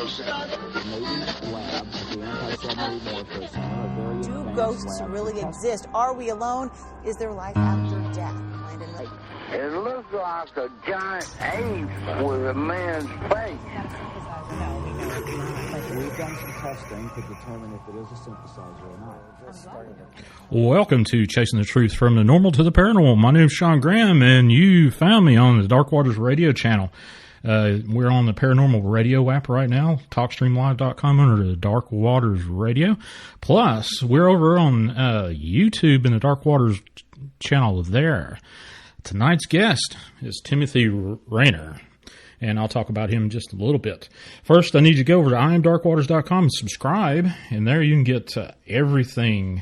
Do ghosts really exist? Are we alone? Is there life after death? It looks like a giant ape with a man's face. We've done some testing to determine if it is a synthesizer or not. Welcome to Chasing the Truth from the Normal to the Paranormal. My name's Sean Graham, and you found me on the Dark Waters radio channel. We're on the Paranormal radio app right now, TalkStreamLive.com under the Dark Waters radio. Plus, we're over on YouTube in the Dark Waters channel there. Tonight's guest is Timothy Renner, and I'll talk about him in just a little bit. First, I need you to go over to IamDarkWaters.com and subscribe, and there you can get everything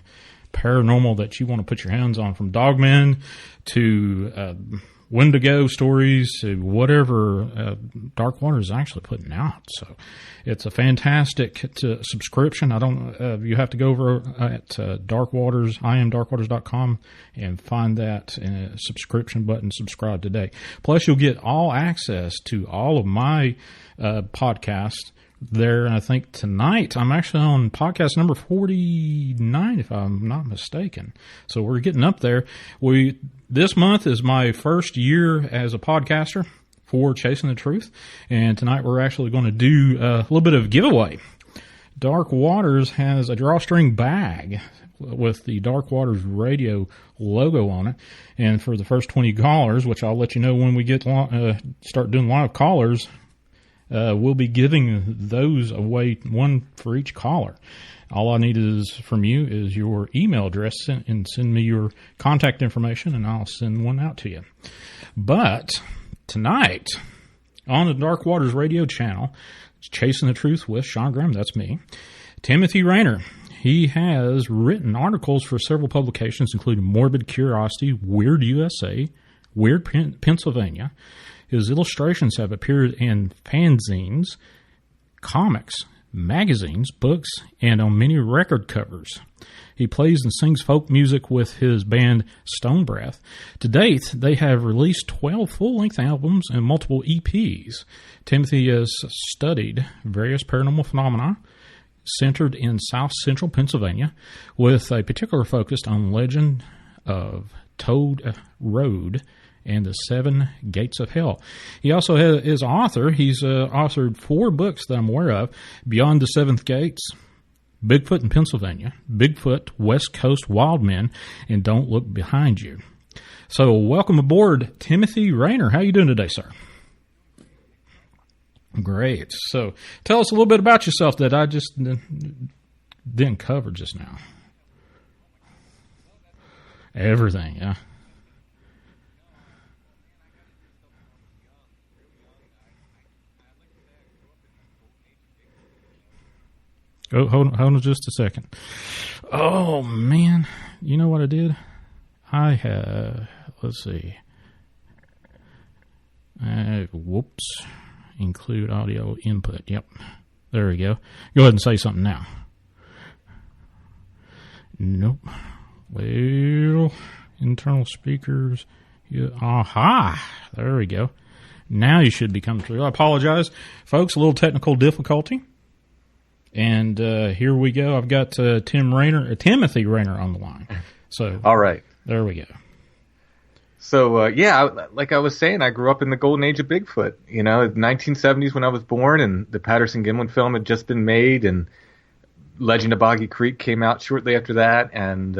paranormal that you want to put your hands on, from Dogman to Wendigo stories to whatever Dark Waters is actually putting out. So it's a fantastic subscription. You have to go over at Dark Waters, IamDarkWaters.com, and find that subscription button, subscribe today. Plus, you'll get all access to all of my podcasts there. And I think tonight I'm actually on podcast number 49, if I'm not mistaken. So we're getting up there. This month is my first year as a podcaster for Chasing the Truth, and tonight we're actually going to do a little bit of giveaway. Dark Waters has a drawstring bag with the Dark Waters radio logo on it, and for the first 20 callers, which I'll let you know when we get start doing live callers, we'll be giving those away, one for each caller. All I need from you is your email address, and send me your contact information, and I'll send one out to you. But tonight, on the Dark Waters radio channel, Chasing the Truth with Sean Graham, that's me, Timothy Renner. He has written articles for several publications, including Morbid Curiosity, Weird USA, Weird Pennsylvania. His illustrations have appeared in fanzines, comics, magazines, books, and on many record covers. He plays and sings folk music with his band Stone Breath. To date, they have released 12 full-length albums and multiple EPs. Timothy has studied various paranormal phenomena centered in south-central Pennsylvania, with a particular focus on legend of Toad Road and the Seven Gates of Hell. He also is an author. He's authored 4 books that I'm aware of: Beyond the Seventh Gates, Bigfoot in Pennsylvania, Bigfoot, West Coast Wild Men, and Don't Look Behind You. So welcome aboard, Timothy Renner. How you doing today, sir? Great. So tell us a little bit about yourself that I just didn't cover just now. Everything, yeah. Oh, hold on just a second. Oh, man. You know what I did? I have, let's see. Whoops. Include audio input. Yep. There we go. Go ahead and say something now. Nope. Well, internal speakers. Yeah. Aha. There we go. Now you should be coming through. I apologize, folks. A little technical difficulty. And here we go. I've got Timothy Renner on the line. So, all right, there we go. So like I was saying, I grew up in the golden age of Bigfoot. You know, 1970s when I was born, and the Patterson-Gimlin film had just been made, and Legend of Boggy Creek came out shortly after that, and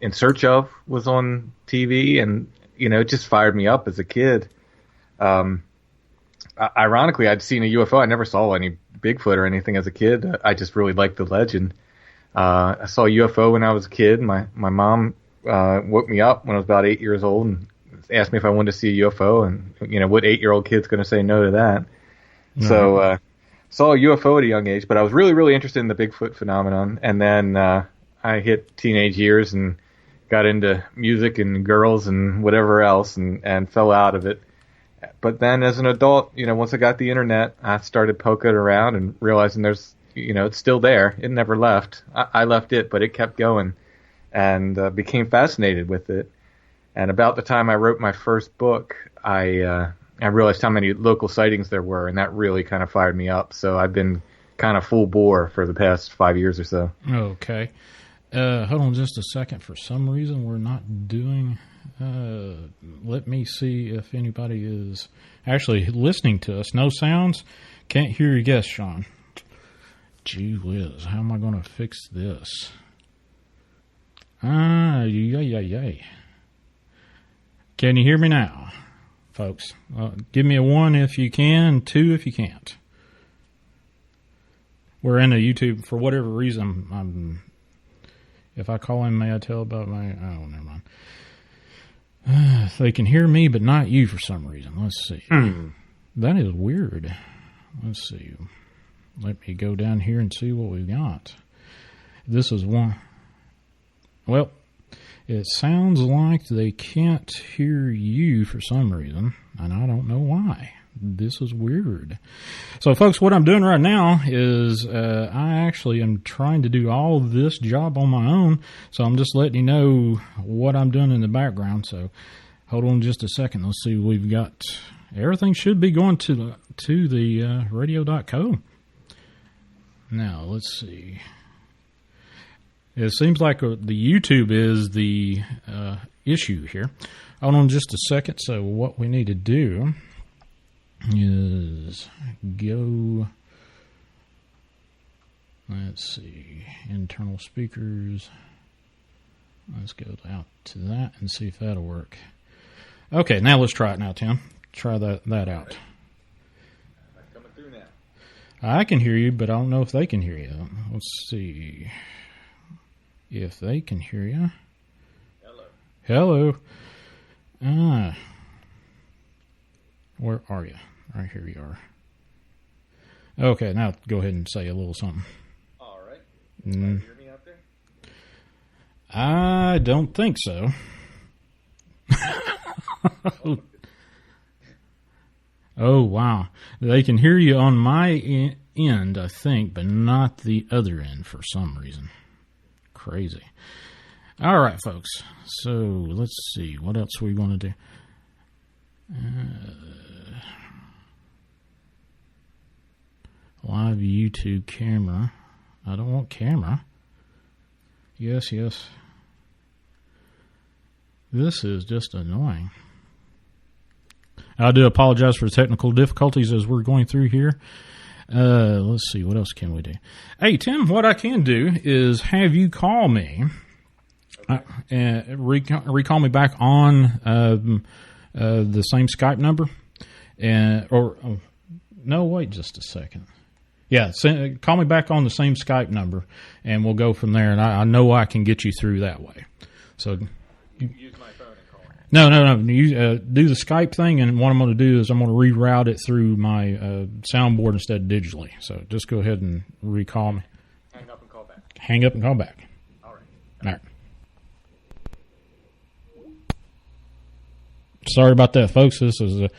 In Search Of was on TV, and it just fired me up as a kid. Ironically, I'd seen a UFO. I never saw any Bigfoot or anything as a kid. I just really liked the legend. I saw a UFO when I was a kid. My mom woke me up when I was about 8 years old and asked me if I wanted to see a UFO. And, what 8-year-old kid's going to say no to that? No. So saw a UFO at a young age, but I was really, really interested in the Bigfoot phenomenon. And then I hit teenage years and got into music and girls and whatever else and fell out of it. But then as an adult, once I got the internet, I started poking around and realizing there's, it's still there. It never left. I left it, but it kept going, and became fascinated with it. And about the time I wrote my first book, I realized how many local sightings there were, and that really kind of fired me up. So I've been kind of full bore for the past 5 years or so. Okay. Hold on just a second. For some reason, we're not doing... let me see if anybody is actually listening to us. No sounds. Can't hear your guess, Sean. Gee whiz. How am I going to fix this? Yay. Can you hear me now, folks? Give me a 1 if you can, 2 if you can't. We're in a YouTube, for whatever reason, if I call in, may I tell about my... Oh, never mind. They can hear me, but not you for some reason. Let's see. That is weird. Let's see. Let me go down here and see what we've got. This is one. Well, it sounds like they can't hear you for some reason, and I don't know why. This is weird. So, folks, what I'm doing right now is I actually am trying to do all this job on my own, so I'm just letting you know what I'm doing in the background. So, hold on just a second. Let's see what we've got. Everything should be going to the radio.co. Now, let's see. It seems like the YouTube is the issue here. Hold on just a second. So, what we need to do is go, let's see, internal speakers. Let's go out to that and see if that'll work. Okay, now let's try it now, Tim. Try that out. I'm coming through now. I can hear you, but I don't know if they can hear you. Let's see if they can hear you. Hello. Where are you? Right here you are. Okay, now go ahead and say a little something. All right. Can you hear me out there? I don't think so. Oh, wow. They can hear you on my end, I think, but not the other end for some reason. Crazy. All right, folks. So, let's see. What else we want to do? Live YouTube camera. I don't want camera. Yes. This is just annoying. I do apologize for technical difficulties as we're going through here. Let's see. What else can we do? Hey, Tim, what I can do is have you call me. Recall me back on the same Skype number. No, wait just a second. Yeah, call me back on the same Skype number, and we'll go from there. And I know I can get you through that way. So Use my phone and call me. No. You do the Skype thing, and what I'm going to do is I'm going to reroute it through my soundboard instead of digitally. So just go ahead and recall me. Hang up and call back. Hang up and call back. All right. All right. Sorry about that, folks. This is the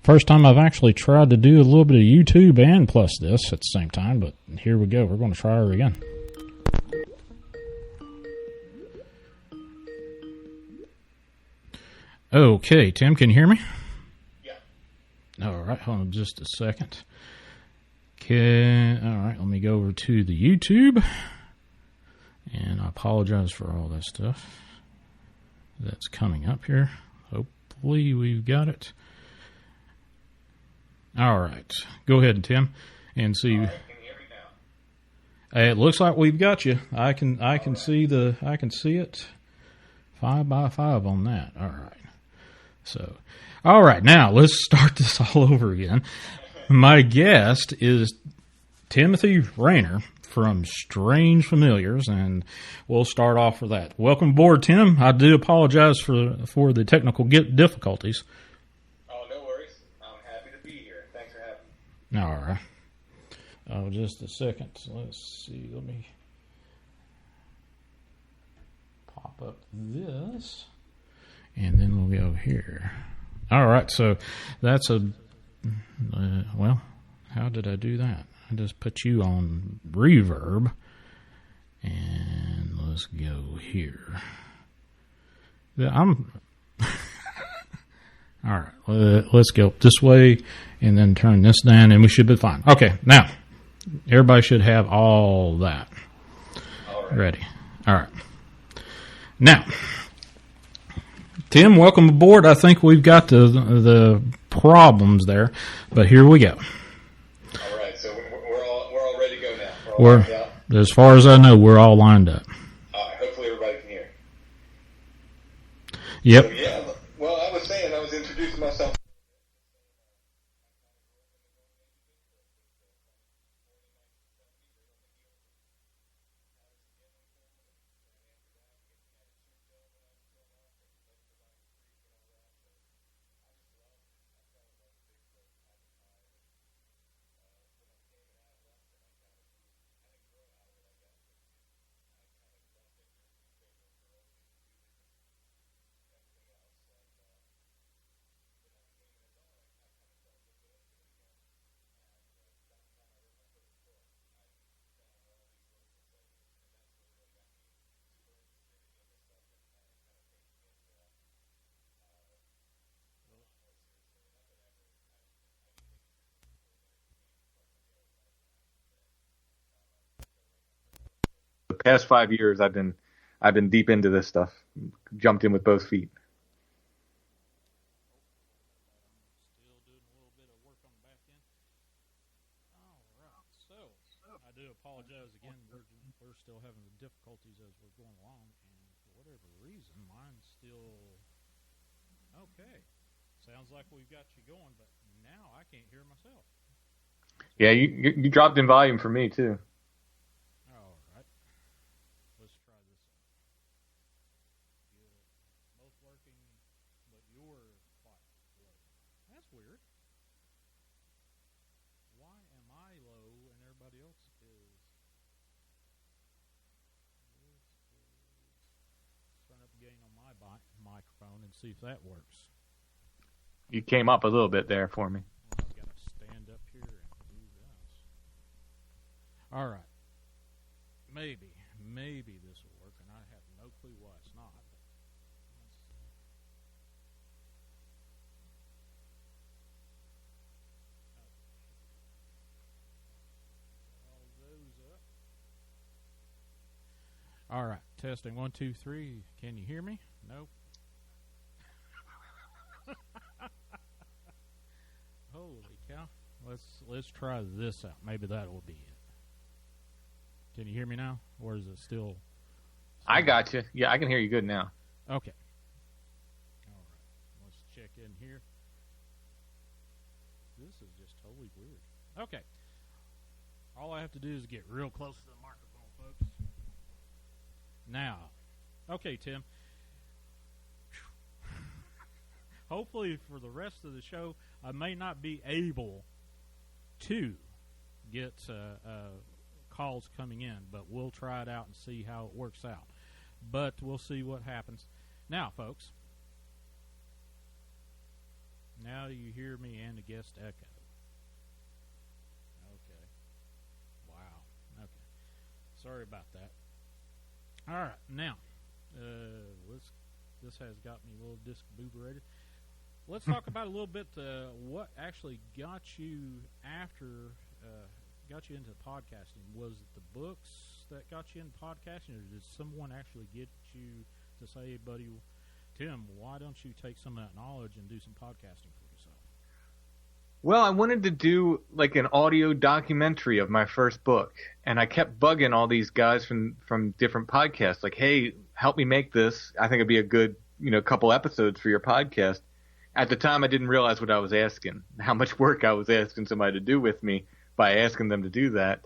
first time I've actually tried to do a little bit of YouTube and plus this at the same time, but here we go. We're going to try her again. Okay, Tim, can you hear me? Yeah. All right, hold on just a second. All right, let me go over to the YouTube. And I apologize for all that stuff that's coming up here. Hopefully we've got it. All right, go ahead, Tim, and see. Can you hear me now? It looks like we've got you. I can see it 5x5 on that. All right. So, all right, now let's start this all over again. My guest is Timothy Renner from Strange Familiars, and we'll start off with that. Welcome aboard, Tim. I do apologize for the technical difficulties. Oh, no worries. I'm happy to be here. Thanks for having me. All right. Oh, just a second. Let's see. Let me pop up this, and then we'll go here. All right. So that's well, how did I do that? I just put you on reverb, and let's go here. All right, let's go this way, and then turn this down, and we should be fine. Okay, now, Everybody should have all that ready. All right. Now, Tim, welcome aboard. I think we've got the problems there, but here we go. All right, so we're all ready to go now. We're all lined up. As far as I know, we're all lined up. All right, hopefully everybody can hear. Yep. So, yeah. Well, I was introducing myself. The past 5 years, I've been deep into this stuff. Jumped in with both feet. Still doing a little bit of work on the back end. All right, so I do apologize again. We're still having the difficulties as we're going along, and for whatever reason, mine's still okay. Sounds like we've got you going, but now I can't hear myself. Yeah, you dropped in volume for me too. All right, let's try this out. Good. Both working, but you're quite low. That's weird. Why am I low and everybody else is? Turn up the gain on my microphone and see if that works. You came up a little bit there for me. Well, I've got to stand up here and do this. All right. Maybe this will work, and I have no clue why it's not. Let's see. All those up. All right. Testing 1, 2, 3. Can you hear me? Nope. Holy cow. Let's try this out. Maybe that will be it. Can you hear me now? Or is it still... I got you. Yeah, I can hear you good now. Okay. All right. Let's check in here. This is just totally weird. Okay. All I have to do is get real close to the microphone, folks. Now. Okay, Tim. Hopefully for the rest of the show, I may not be able to get calls coming in, but we'll try it out and see how it works out. But we'll see what happens. Now, folks, now you hear me and the guest echo. Okay. Wow. Okay. Sorry about that. All right. Now, this has got me a little discombobulated. Let's talk about a little bit what actually got you into podcasting. Was it the books that got you into podcasting, or did someone actually get you to say, hey, buddy, Tim, why don't you take some of that knowledge and do some podcasting for yourself? Well, I wanted to do like an audio documentary of my first book, and I kept bugging all these guys from different podcasts, like, hey, help me make this. I think it'd be a good, couple episodes for your podcast. At the time, I didn't realize what I was asking, how much work I was asking somebody to do with me by asking them to do that,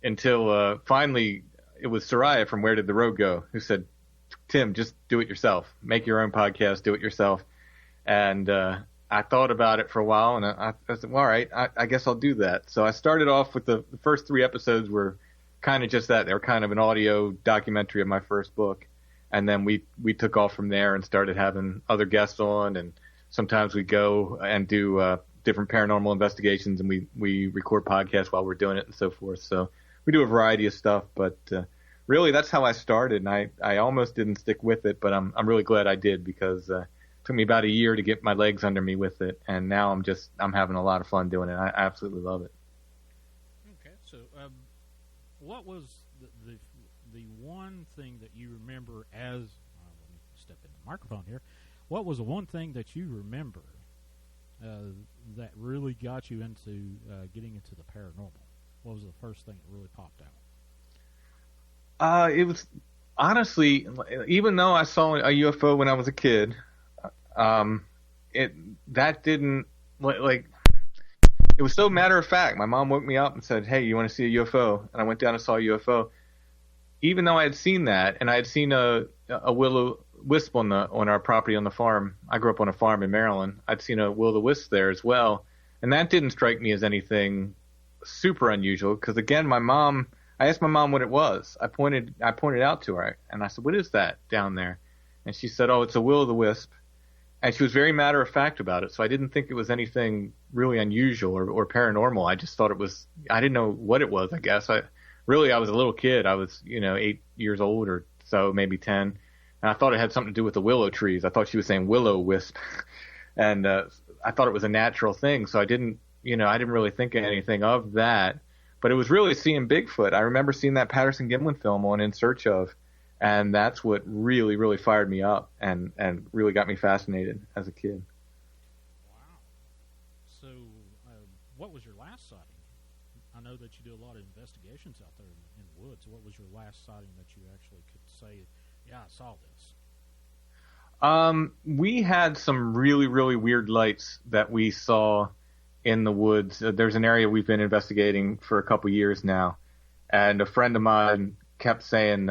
until finally it was Soraya from Where Did the Road Go who said, Tim, just do it yourself. Make your own podcast, do it yourself. And I thought about it for a while, and I said, well, all right, I guess I'll do that. So I started off with the first 3 episodes were kind of just that. They were kind of an audio documentary of my first book. And then we took off from there and started having other guests on, and sometimes we go and do different paranormal investigations, and we record podcasts while we're doing it and so forth. So we do a variety of stuff, but really that's how I started, and I almost didn't stick with it, but I'm really glad I did, because it took me about a year to get my legs under me with it, and now I'm having a lot of fun doing it. I absolutely love it. Okay, So, what was the one thing that you remember as? Let me step in the microphone here. What was the one thing that you remember that really got you into getting into the paranormal? What was the first thing that really popped out? It was honestly, even though I saw a UFO when I was a kid, that didn't like. It was so matter of fact. My mom woke me up and said, "Hey, you want to see a UFO?" And I went down and saw a UFO. Even though I had seen that, and I had seen a will-o-wisp on our property on the farm. I grew up on a farm in Maryland. I'd seen a will-o-wisp there as well, and that didn't strike me as anything super unusual. Because again, I asked my mom what it was. I pointed out to her, and I said, "What is that down there?" And she said, "Oh, it's a will-o-wisp." And she was very matter of fact about it, so I didn't think it was anything really unusual or paranormal. I just thought it was. I didn't know what it was. I guess I was a little kid. I was 8 years old or so, maybe 10, and I thought it had something to do with the willow trees. I thought she was saying willow wisp, and I thought it was a natural thing. So I didn't really think anything of that. But it was really seeing Bigfoot. I remember seeing that Patterson Gimlin film on In Search Of. And that's what really, really fired me up and really got me fascinated as a kid. Wow. So, what was your last sighting? I know that you do a lot of investigations out there in the woods. What was your last sighting that you actually could say, yeah, I saw this? We had some really, really weird lights that we saw in the woods. There's an area we've been investigating for a couple years now. And a friend of mine kept saying,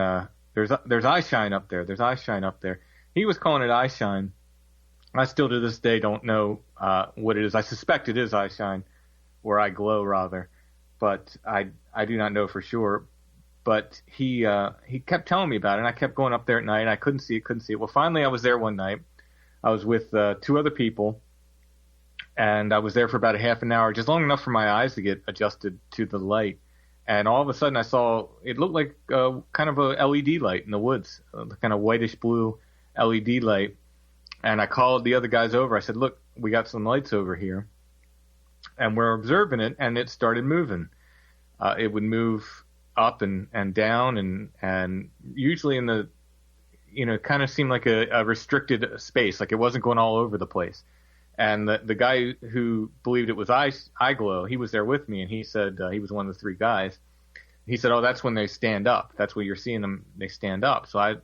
There's eye shine up there. There's eye shine up there. He was calling it eye shine. I still to this day don't know what it is. I suspect it is eye shine, or eye glow rather, but I do not know for sure. But he kept telling me about it, and I kept going up there at night. And I couldn't see it. Well, finally I was there one night. I was with 2 other people, and I was there for about a half an hour, just long enough for my eyes to get adjusted to the light. And all of a sudden I saw, it looked like kind of a LED light in the woods, kind of whitish blue LED light. And I called the other guys over. I said, "Look, we got some lights over here." And we're observing it, and it started moving. It would move up and down and usually in the, kind of seemed like a restricted space, like it wasn't going all over the place. And the guy who believed it was eye glow, he was there with me, and he said he was one of the 3 guys. He said, "Oh, that's when they stand up. That's when you're seeing them. They stand up." So at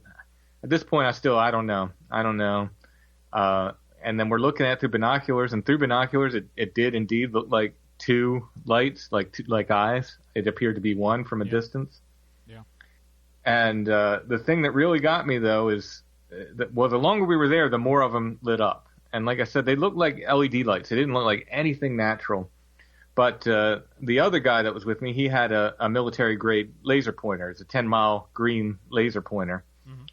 this point, I don't know. And then we're looking at it through binoculars, and through binoculars, it did indeed look like 2 lights, like eyes. It appeared to be one from a distance. Yeah. And the thing that really got me though is the longer we were there, the more of them lit up. And like I said, they looked like LED lights. They didn't look like anything natural. But the other guy that was with me, he had a military-grade laser pointer. It's a 10-mile green laser pointer. Mm-hmm.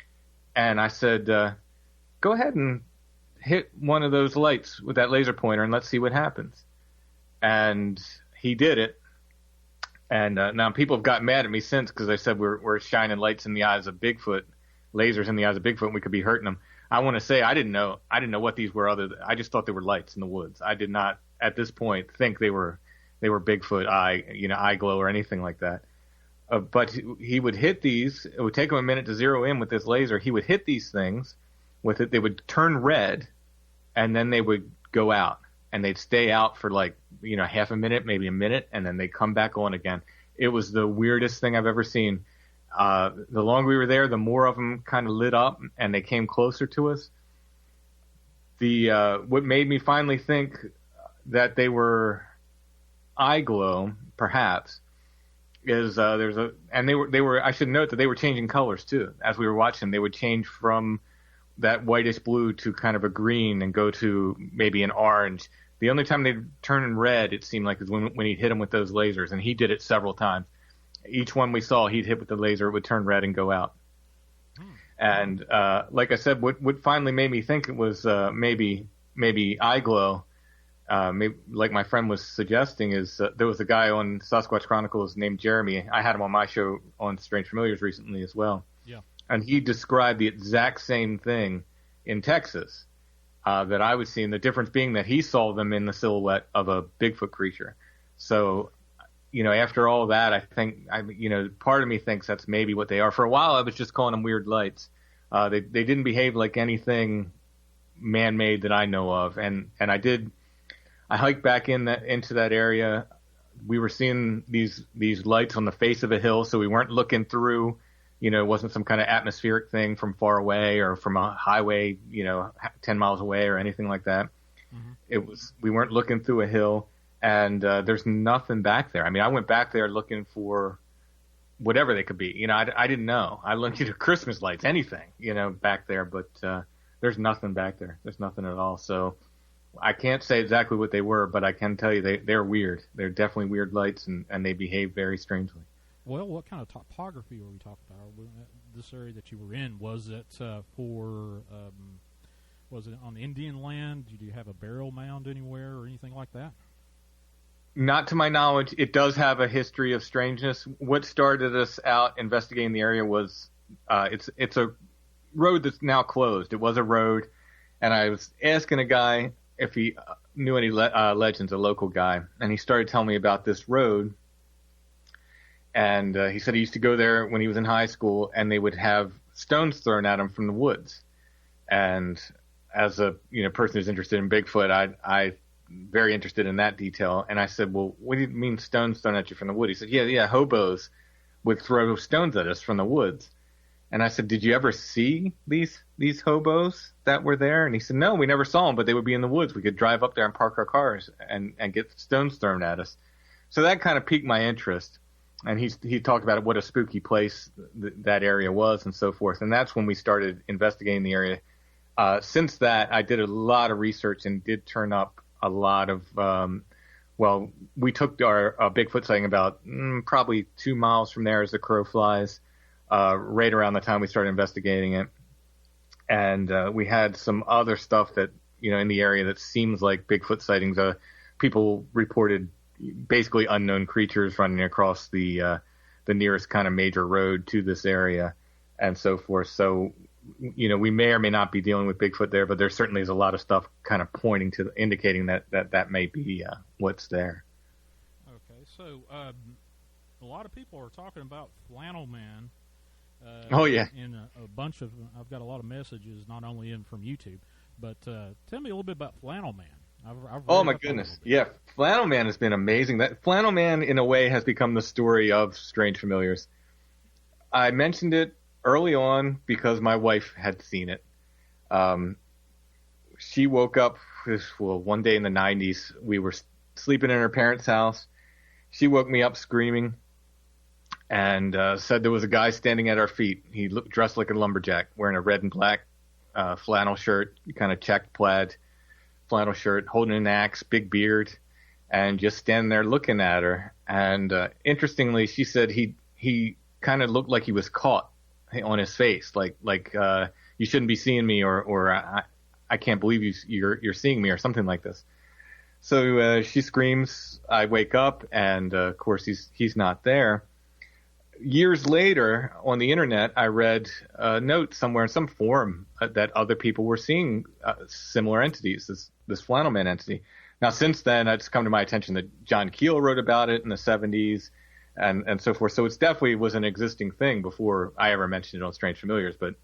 And I said, "Go ahead and hit one of those lights with that laser pointer, and let's see what happens." And he did it. And now people have gotten mad at me since because they said we're shining lights in the eyes of Bigfoot, lasers in the eyes of Bigfoot, and we could be hurting them. I want to say I didn't know what these were. I just thought they were lights in the woods. I did not at this point think they were Bigfoot eye glow or anything like that. But he would hit these. It would take him a minute to zero in with this laser. He would hit these things with it. They would turn red, and then they would go out, and they'd stay out for half a minute, maybe a minute, and then they'd come back on again. It was the weirdest thing I've ever seen. The longer we were there, the more of them kind of lit up, and they came closer to us. What made me finally think that they were eye glow, perhaps, is they were. I should note that they were changing colors too. As we were watching, they would change from that whitish blue to kind of a green and go to maybe an orange. The only time they'd turn red, it seemed like, is when he'd hit them with those lasers, and he did it several times. Each one we saw, he'd hit with the laser, it would turn red and go out. And like I said, what finally made me think it was maybe eye glow, like my friend was suggesting, is there was a guy on Sasquatch Chronicles named Jeremy. I had him on my show on Strange Familiars recently as well. Yeah. And he described the exact same thing in Texas that I was seeing, the difference being that he saw them in the silhouette of a Bigfoot creature. So after all that, I think, part of me thinks that's maybe what they are. For a while, I was just calling them weird lights. They didn't behave like anything man-made that I know of. And I hiked back into that area. We were seeing these lights on the face of a hill, so we weren't looking through, it wasn't some kind of atmospheric thing from far away or from a highway, 10 miles away or anything like that. Mm-hmm. We weren't looking through a hill. And there's nothing back there. I mean, I went back there looking for whatever they could be. I didn't know. I looked at Christmas lights, anything, back there. But there's nothing back there. There's nothing at all. So I can't say exactly what they were, but I can tell you they're weird. They're definitely weird lights, and they behave very strangely. Well, what kind of topography were we talking about? This area that you were in, was it was it on Indian land? Did you have a burial mound anywhere or anything like that? Not to my knowledge. It does have a history of strangeness. What started us out investigating the area was it's a road that's now closed. It was a road, and I was asking a guy if he knew any legends, a local guy, and he started telling me about this road. And he said he used to go there when he was in high school, and they would have stones thrown at him from the woods. And as a person who's interested in Bigfoot, I very interested in that detail. And I said, well, what do you mean stones thrown at you from the wood? He said, yeah, hobos would throw stones at us from the woods. And I said, did you ever see these hobos that were there? And he said, no, we never saw them, but they would be in the woods. We could drive up there and park our cars and get stones thrown at us. So that kind of piqued my interest. And he talked about what a spooky place that area was and so forth. And that's when we started investigating the area. Since that, I did a lot of research and did turn up a lot of, we took our Bigfoot sighting about probably 2 miles from there as the crow flies, right around the time we started investigating it. And we had some other stuff that, in the area that seems like Bigfoot sightings. People reported basically unknown creatures running across the nearest kind of major road to this area and so forth. So, we may or may not be dealing with Bigfoot there, but there certainly is a lot of stuff kind of pointing to, indicating that may be what's there. Okay, so a lot of people are talking about Flannel Man. Oh, yeah. In a bunch of, I've got a lot of messages, not only in from YouTube, but tell me a little bit about Flannel Man. Oh, my goodness. Yeah, Flannel Man has been amazing. That Flannel Man, in a way, has become the story of Strange Familiars. I mentioned it early on because my wife had seen it. She woke up, one day in the 90s. We were sleeping in her parents' house. She woke me up screaming and said there was a guy standing at our feet. He looked dressed like a lumberjack, wearing a red and black flannel shirt, kind of checked plaid flannel shirt, holding an axe, big beard, and just standing there looking at her. And interestingly, she said he kind of looked like he was caught on his face, like you shouldn't be seeing me, or I can't believe you're seeing me, or something like this. So she screams. I wake up, and of course he's not there. Years later, on the internet, I read a note somewhere in some forum that other people were seeing similar entities, this Flannel Man entity. Now, since then, it's come to my attention that John Keel wrote about it in the 70s and so forth. So it definitely was an existing thing before I ever mentioned it on Strange Familiars, but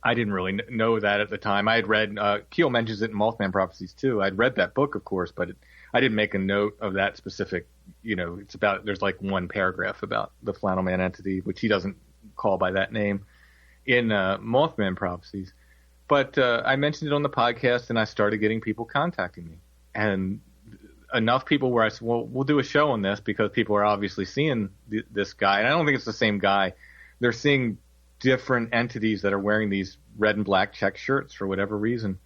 I didn't really know that at the time. I had read, Keel mentions it in Mothman Prophecies too. I'd read that book, of course, but I didn't make a note of that specific, it's about, there's like one paragraph about the Flannel Man entity, which he doesn't call by that name in Mothman Prophecies. But I mentioned it on the podcast, and I started getting people contacting me. And enough people where I said, well, we'll do a show on this because people are obviously seeing this guy. And I don't think it's the same guy. They're seeing different entities that are wearing these red and black check shirts for whatever reason.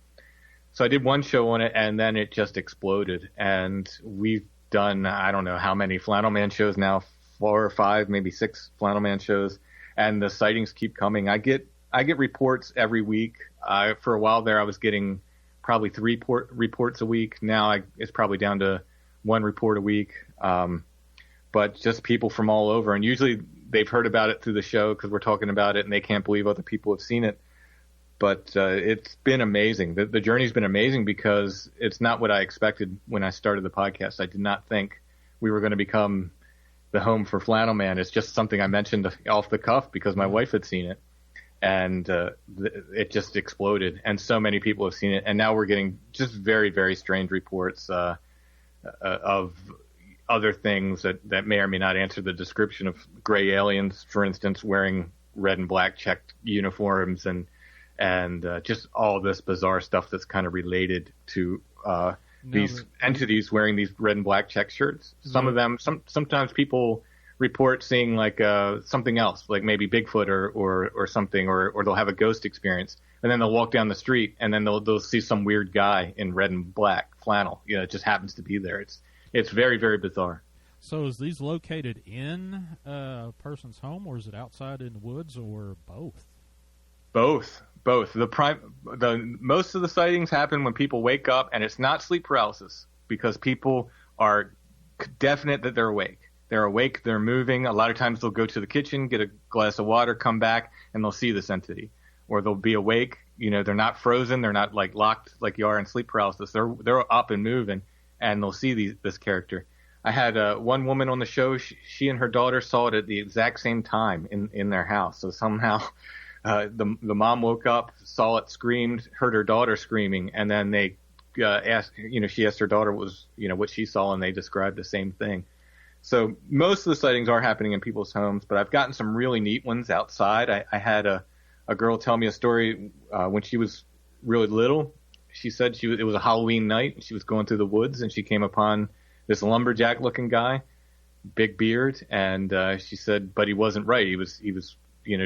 So I did one show on it, and then it just exploded. And we've done, I don't know how many Flannel Man shows now, 4 or 5, maybe 6 Flannel Man shows. And the sightings keep coming. I get reports every week. For a while there, I was getting probably 3 reports a week. Now it's probably down to 1 report a week. But just people from all over. And usually they've heard about it through the show because we're talking about it, and they can't believe other people have seen it. But it's been amazing. The journey's been amazing because it's not what I expected when I started the podcast. I did not think we were going to become the home for Flannel Man. It's just something I mentioned off the cuff because my wife had seen it, and it just exploded. And so many people have seen it, and now we're getting just very, very strange reports of other things that may or may not answer the description of gray aliens, for instance, wearing red and black checked uniforms and just all this bizarre stuff that's kind of related to these entities wearing these red and black check shirts. Some of them, sometimes people report seeing like something else, like maybe Bigfoot or something, or they'll have a ghost experience, and then they'll walk down the street and then they'll see some weird guy in red and black flannel. You know, it just happens to be there. It's very, very bizarre. So is these located in a person's home, or is it outside in the woods, or both? Both. The most of the sightings happen when people wake up, and it's not sleep paralysis because people are definite that they're awake. They're awake, they're moving. A lot of times they'll go to the kitchen, get a glass of water, come back, and they'll see this entity. Or they'll be awake, you know, they're not frozen, they're not like locked like you are in sleep paralysis. They're up and moving, and they'll see this character. I had one woman on the show, she and her daughter saw it at the exact same time in their house. So somehow the mom woke up, saw it, screamed, heard her daughter screaming, and then they she asked her daughter what she saw, and they described the same thing. So most of the sightings are happening in people's homes, but I've gotten some really neat ones outside. I had a girl tell me a story when she was really little. She said it was a Halloween night, and she was going through the woods, and she came upon this lumberjack-looking guy, big beard, and she said, but he wasn't right. He was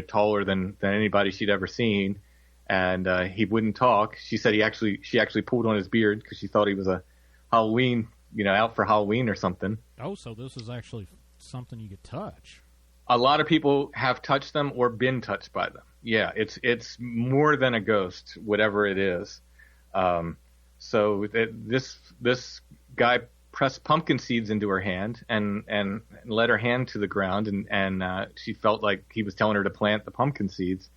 taller than anybody she'd ever seen, and he wouldn't talk. She said she actually pulled on his beard because she thought he was a Halloween, out for Halloween or something. Oh, so this is actually something you could touch. A lot of people have touched them or been touched by them. Yeah, it's more than a ghost, whatever it is. So this guy pressed pumpkin seeds into her hand and let her hand to the ground, and she felt like he was telling her to plant the pumpkin seeds.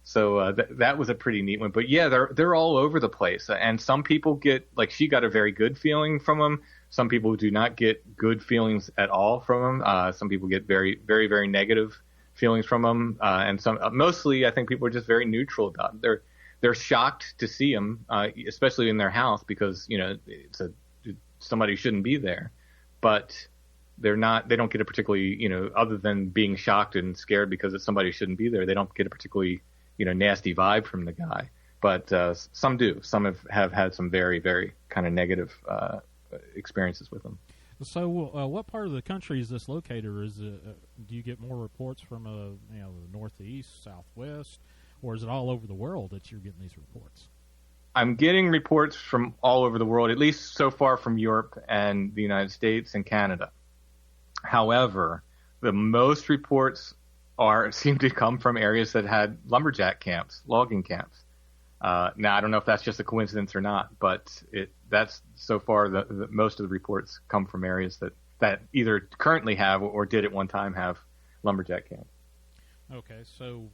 So that was a pretty neat one. But yeah, they're all over the place, and some people get, like, she got a very good feeling from them. Some people do not get good feelings at all from them. Some people get very, very, very negative feelings from them, and some mostly I think people are just very neutral about it. They're shocked to see them, especially in their house, because it's somebody shouldn't be there, but they don't get a particularly, other than being shocked and scared because it's somebody who shouldn't be there, they don't get a particularly, nasty vibe from the guy. But some do. Some have had some very, very kind of negative experiences with them. So what part of the country is this located? Or do you get more reports from the northeast, southwest, or is it all over the world that you're getting these reports? I'm getting reports from all over the world, at least so far from Europe and the United States and Canada. However, the most reports seem to come from areas that had lumberjack camps, logging camps. Now, I don't know if that's just a coincidence or not, but that's so far the most of the reports come from areas that either currently have or did at one time have lumberjack camps. Okay, so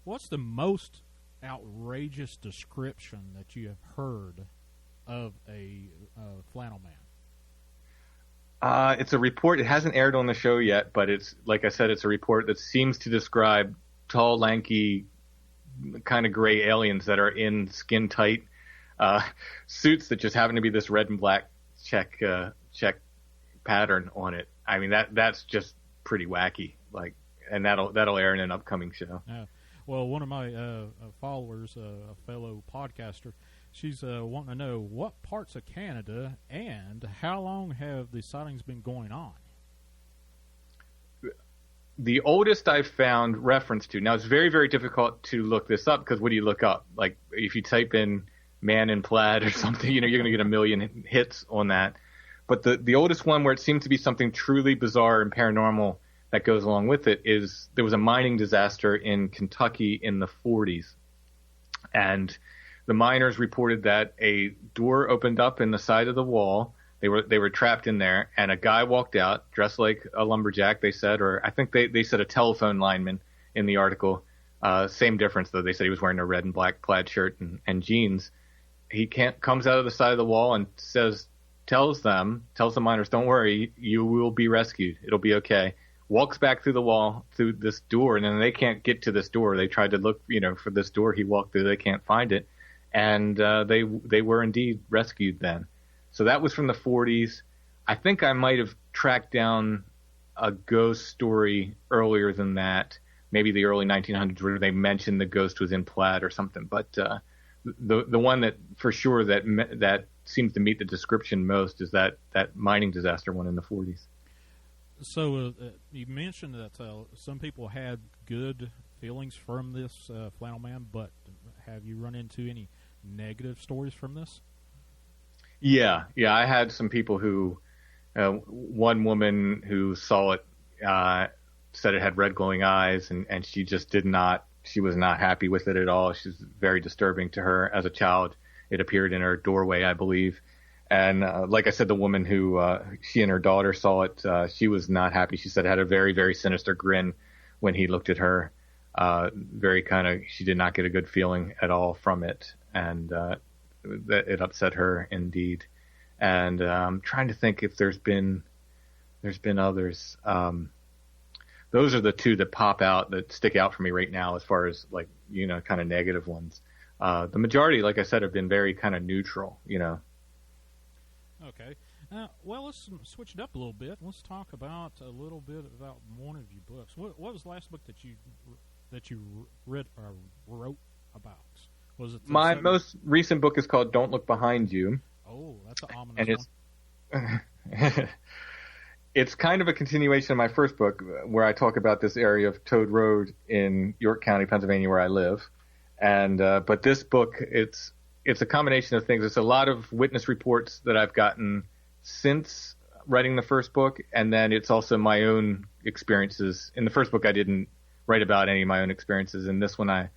what's the most outrageous description that you have heard of a Flannel Man? It's a report. It hasn't aired on the show yet, but it's, like I said, it's a report that seems to describe tall, lanky, kind of gray aliens that are in skin-tight suits that just happen to be this red and black check pattern on it. I mean, that's just pretty wacky. Like, and that'll air in an upcoming show. Well, one of my followers, a fellow podcaster, she's wanting to know what parts of Canada and how long have the sightings been going on? The oldest I've found reference to, now it's very, very difficult to look this up because what do you look up? Like, if you type in man in plaid or something, you're going to get a million hits on that. But the oldest one where it seems to be something truly bizarre and paranormal that goes along with it is there was a mining disaster in Kentucky in the 40s. And the miners reported that a door opened up in the side of the wall. They were trapped in there, and a guy walked out dressed like a lumberjack, they said, or I think they said a telephone lineman in the article. Same difference, though. They said he was wearing a red and black plaid shirt and jeans. He comes out of the side of the wall and says tells the miners, don't worry, you will be rescued. It'll be okay. Walks back through the wall, through this door, and then they can't get to this door. They tried to look, for this door he walked through. They can't find it. And they were indeed rescued then. So that was from the 40s. I think I might have tracked down a ghost story earlier than that, maybe the early 1900s, where they mentioned the ghost was in Plaid or something. But the one that for sure that seems to meet the description most is that mining disaster one in the 40s. So you mentioned that some people had good feelings from this Flannel Man, but have you run into any negative stories from this? Yeah. I had some people who, one woman who saw it said it had red glowing eyes, and she just she was not happy with it at all. She was very disturbing to her as a child. It appeared in her doorway, I believe. And like I said, the woman who she and her daughter saw it, she was not happy. She said it had a very, very sinister grin when he looked at her. She did not get a good feeling at all from it, and that it upset her indeed. And I'm trying to think if there's been others. Those are the two that pop out, that stick out for me right now as far as kind of negative ones. The majority, like I said, have been very kind of neutral, Okay. Well, let's switch it up a little bit. Let's talk about a little bit about one of your books. What was the last book that you read or wrote about? Was it my most recent book is called Don't Look Behind You. Oh, that's an ominous one. It's kind of a continuation of my first book, where I talk about this area of Toad Road in York County, Pennsylvania, where I live. And but this book, it's a combination of things. It's a lot of witness reports that I've gotten since writing the first book, and then it's also my own experiences. In the first book, I didn't write about any of my own experiences. In this one,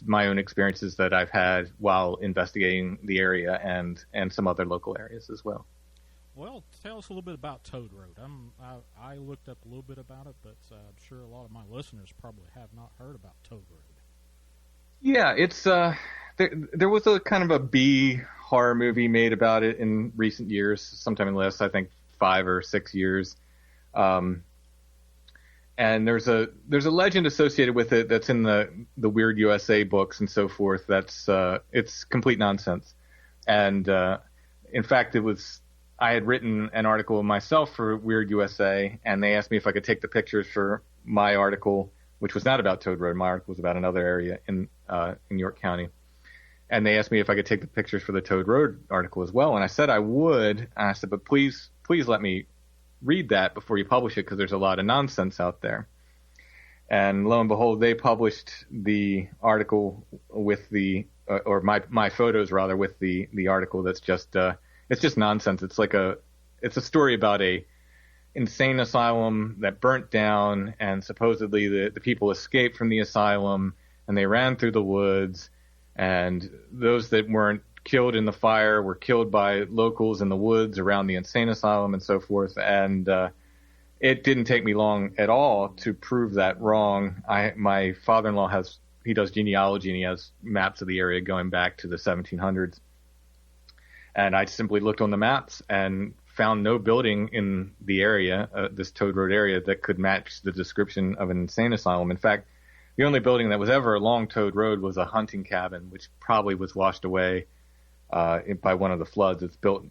my own experiences that I've had while investigating the area and some other local areas as well. Well, tell us a little bit about Toad Road. I looked up a little bit about it, but I'm sure a lot of my listeners probably have not heard about Toad Road. Yeah, it's there was a kind of a B horror movie made about it in recent years, sometime in the last, I think, 5 or 6 years. And there's a legend associated with it that's in the Weird USA books and so forth. That's it's complete nonsense. And in fact, I had written an article myself for Weird USA, and they asked me if I could take the pictures for my article, which was not about Toad Road. My article was about another area in York County. And they asked me if I could take the pictures for the Toad Road article as well. And I said I would. And I said, but please let me read that before you publish it, because there's a lot of nonsense out there. And lo and behold, they published the article with or my photos rather, with the article that's just, it's just nonsense. It's a story about a insane asylum that burnt down, and supposedly the people escaped from the asylum and they ran through the woods, and those that weren't killed in the fire were killed by locals in the woods around the insane asylum and so forth. And it didn't take me long at all to prove that wrong. My father-in-law he does genealogy, and he has maps of the area going back to the 1700s. And I simply looked on the maps and found no building in the area, this Toad Road area, that could match the description of an insane asylum. In fact, the only building that was ever along Toad Road was a hunting cabin, which probably was washed away by one of the floods. It's built.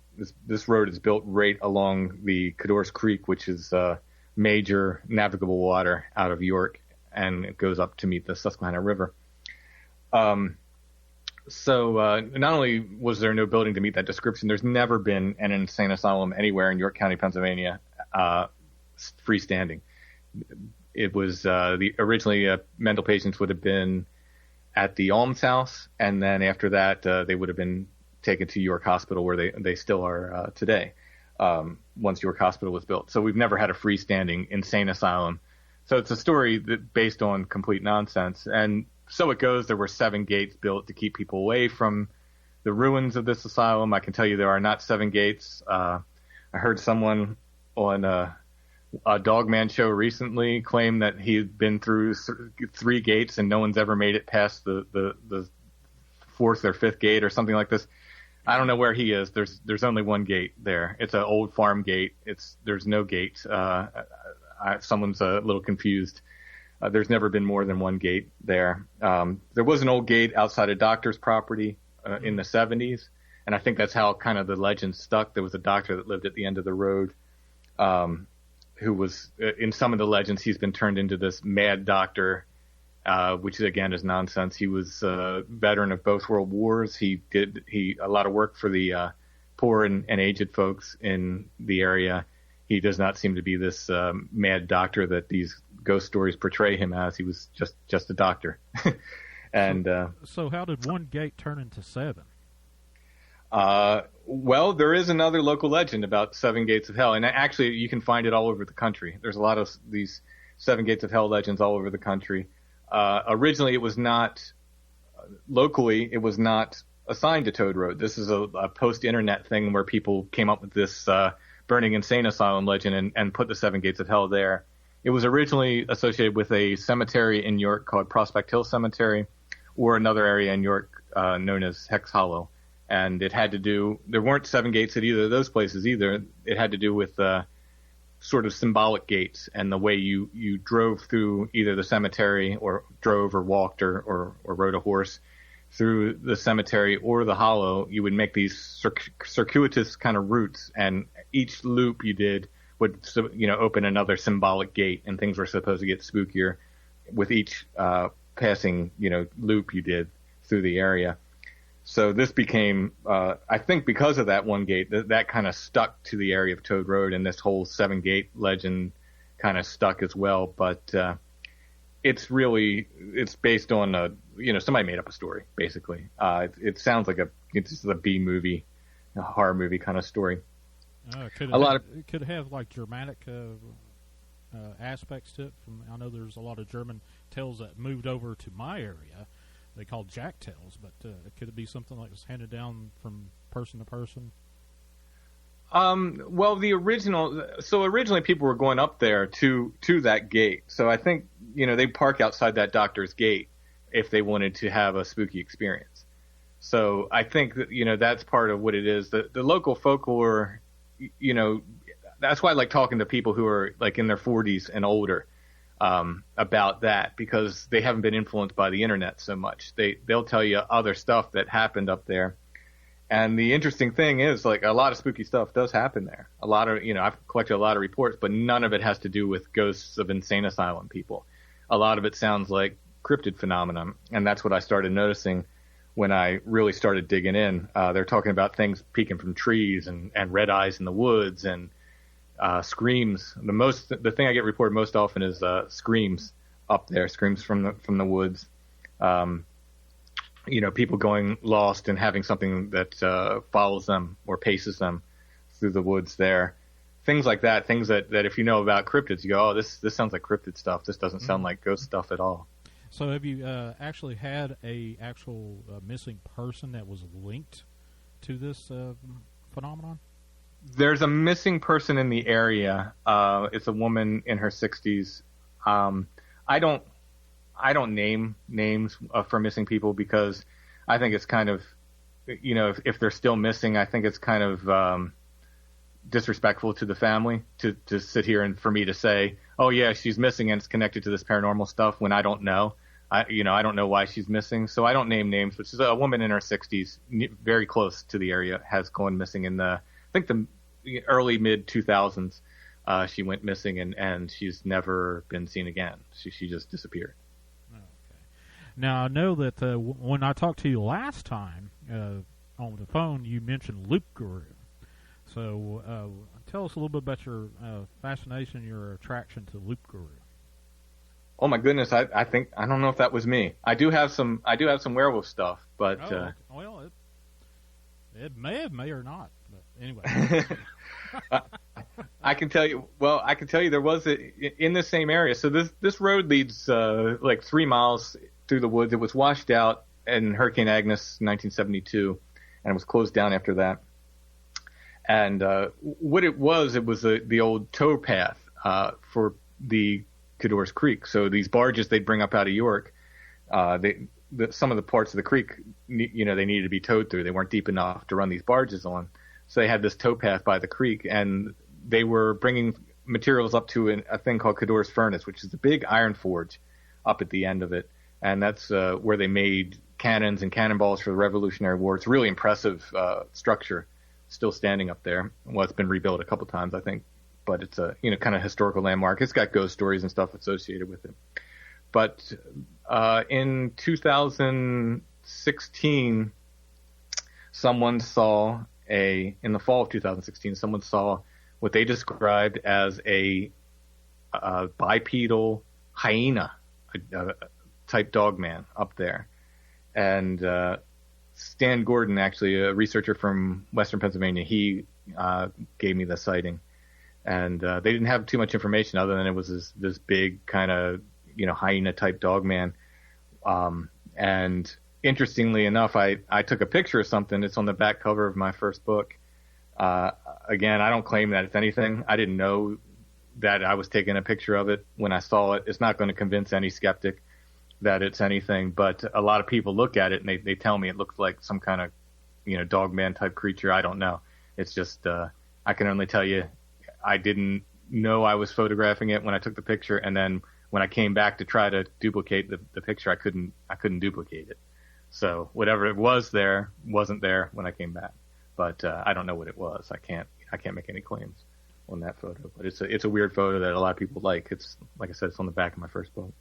This road is built right along the Cador's Creek, which is major navigable water out of York, and it goes up to meet the Susquehanna River. So not only was there no building to meet that description, there's never been an insane asylum anywhere in York County, Pennsylvania, freestanding. It was originally mental patients would have been at the almshouse, and then after that they would have been taken to York Hospital, where they still are today, once York Hospital was built. So we've never had a freestanding insane asylum. So it's a story based on complete nonsense. And so it goes. There were 7 gates built to keep people away from the ruins of this asylum. I can tell you there are not 7 gates. I heard someone on a Dogman show recently claim that he had been through 3 gates and no one's ever made it past the 4th or 5th gate or something like this. I don't know where he is. There's only one gate there. It's an old farm gate. There's no gate. Someone's a little confused. There's never been more than one gate there. There was an old gate outside a doctor's property in the 70s, and I think that's how kind of the legend stuck. There was a doctor that lived at the end of the road, who was in some of the legends he's been turned into this mad doctor, which again is nonsense. He was a veteran of both world wars. He did a lot of work for the poor and aged folks in the area. He does not seem to be this mad doctor that these ghost stories portray him as. He was just a doctor. And so how did one gate turn into 7? Well, there is another local legend about 7 gates of hell, and actually you can find it all over the country. There's a lot of these 7 gates of hell legends all over the country. Originally, it was not locally. It was not assigned to Toad Road. This is a post-internet thing where people came up with this burning insane asylum legend and put the 7 gates of hell there. It was originally associated with a cemetery in York called Prospect Hill Cemetery, or another area in York known as Hex Hollow. And it had to do. There weren't 7 gates at either of those places either. It had to do with sort of symbolic gates and the way you drove through either the cemetery or drove or walked or rode a horse through the cemetery or the hollow. You would make these circuitous kind of routes, and each loop you did would open another symbolic gate, and things were supposed to get spookier with each passing loop you did through the area. So this became, I think because of that one gate, that kind of stuck to the area of Toad Road, and this whole 7-gate legend kind of stuck as well. But it's based on somebody made up a story, basically. It sounds like it's a B movie, a horror movie kind of story. It could have like Germanic aspects to it. I know there's a lot of German tales that moved over to my area. They called jack tales, but could it be something like was handed down from person to person? Well, originally people were going up there to that gate. So I think, they'd park outside that doctor's gate if they wanted to have a spooky experience. So I think that, that's part of what it is. The local folklore, that's why I like talking to people who are like in their 40s and older. About that, because they haven't been influenced by the internet so much. They'll tell you other stuff that happened up there. And the interesting thing is, like, a lot of spooky stuff does happen there. A lot of, I've collected a lot of reports, but none of it has to do with ghosts of insane asylum people. A lot of it sounds like cryptid phenomenon. And that's what I started noticing when I really started digging in. They're talking about things peeking from trees and red eyes in the woods and screams. The thing I get reported most often is screams up there, screams from the woods. People going lost and having something that follows them or paces them through the woods there. Things like that. Things that if you know about cryptids, you go, oh, this sounds like cryptid stuff. This doesn't sound like ghost stuff at all. So have you actually had a actual missing person that was linked to this phenomenon? There's a missing person in the area. It's a woman in her 60s. I don't name names for missing people because I think it's kind of, if they're still missing, I think it's kind of disrespectful to the family to sit here and for me to say, oh yeah, she's missing and it's connected to this paranormal stuff when I don't know. I don't know why she's missing, so I don't name names. But she's a woman in her 60s, very close to the area, has gone missing in the early mid 2000s. She went missing and she's never been seen again. She just disappeared. Okay. Now I know that when I talked to you last time on the phone, you mentioned Loop Guru. So tell us a little bit about your fascination, your attraction to Loop Guru. Oh my goodness! I don't know if that was me. I do have some werewolf stuff, but well, it may or not. But anyway, I can tell you. Well, I can tell you there was in the same area. So this road leads like 3 miles through the woods. It was washed out in Hurricane Agnes, 1972, and it was closed down after that. And what it was the old tow path for the Cador's Creek. So these barges they'd bring up out of York, some of the parts of the creek, you know, they needed to be towed through. They weren't deep enough to run these barges on. So they had this tow path by the creek, and they were bringing materials up to a thing called Cador's Furnace, which is a big iron forge up at the end of it. And that's where they made cannons and cannonballs for the Revolutionary War. It's a really impressive structure, still standing up there. Well, it's been rebuilt a couple times, I think, but it's a, you know, kind of historical landmark. It's got ghost stories and stuff associated with it. But in 2016, in the fall of 2016, someone saw what they described as a bipedal hyena type Dogman up there. And Stan Gordon, actually a researcher from Western Pennsylvania, he gave me the sighting. And they didn't have too much information other than it was this big kind of, you know, hyena type Dogman. And interestingly enough, I took a picture of something. It's on the back cover of my first book. Again, I don't claim that it's anything. I didn't know that I was taking a picture of it when I saw it. It's not going to convince any skeptic that it's anything, but a lot of people look at it and they tell me it looks like some kind of, you know, Dogman type creature. I don't know. It's just, I can only tell you I didn't know I was photographing it when I took the picture. And then when I came back to try to duplicate the picture, I couldn't duplicate it. So whatever it was there wasn't there when I came back, but I don't know what it was. I can't make any claims on that photo, but it's a weird photo that a lot of people like. It's, like I said, it's on the back of my first book.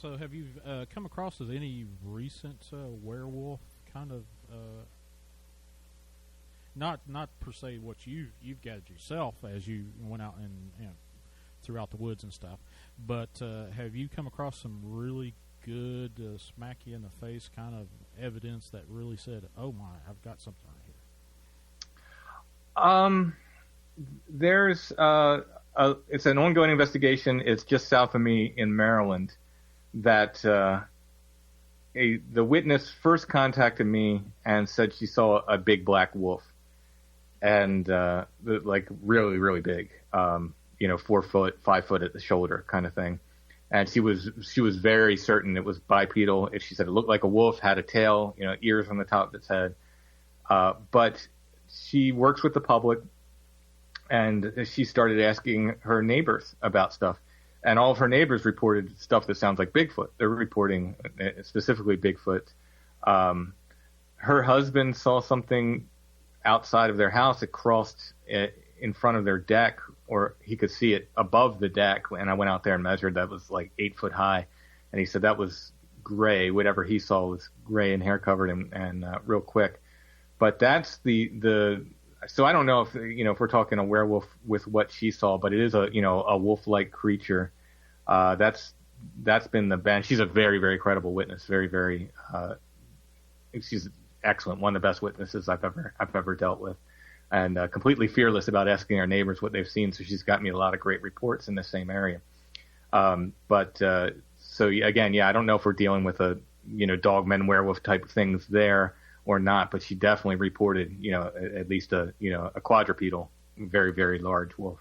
So have you come across as any recent werewolf kind of, not per se what you've gathered yourself as you went out and, you know, throughout the woods and stuff, but have you come across some really good smack you in the face kind of evidence that really said, oh my, I've got something right here? There's it's an ongoing investigation. It's just south of me in Maryland that the witness first contacted me and said she saw a big black wolf, and like really, really big, you know, 4 foot, 5 foot at the shoulder kind of thing. And she was very certain it was bipedal. She said it looked like a wolf, had a tail, you know, ears on the top of its head. But she works with the public, and she started asking her neighbors about stuff. And all of her neighbors reported stuff that sounds like Bigfoot. They're reporting specifically Bigfoot. Her husband saw something outside of their house. It crossed in front of their deck, or he could see it above the deck. And I went out there and measured. That was like 8 foot high. And he said that was gray. Whatever he saw was gray and hair covered and real quick. But that's so I don't know if, you know, if we're talking a werewolf with what she saw, but it is a, you know, a wolf-like creature. That's been the band. She's a very, very credible witness. Very, very, she's excellent. One of the best witnesses I've ever dealt with, and completely fearless about asking our neighbors what they've seen. So she's got me a lot of great reports in the same area. So again, yeah, I don't know if we're dealing with a, you know, Dogman werewolf type things there or not, but she definitely reported, you know, at least a quadrupedal, very, very large wolf.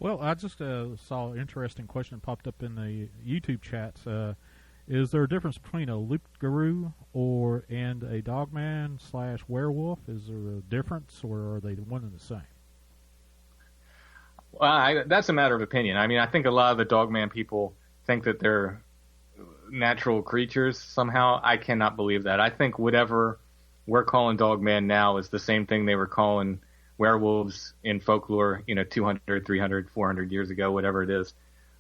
Well, I just saw an interesting question popped up in the YouTube chat. Is there a difference between a loup-garou and a Dogman / werewolf? Is there a difference, or are they one and the same? Well, that's a matter of opinion. I mean, I think a lot of the Dogman people think that they're natural creatures somehow. I cannot believe that. I think whatever we're calling Dogman now is the same thing they were calling werewolves in folklore, you know, 200, 300, 400 years ago, whatever it is.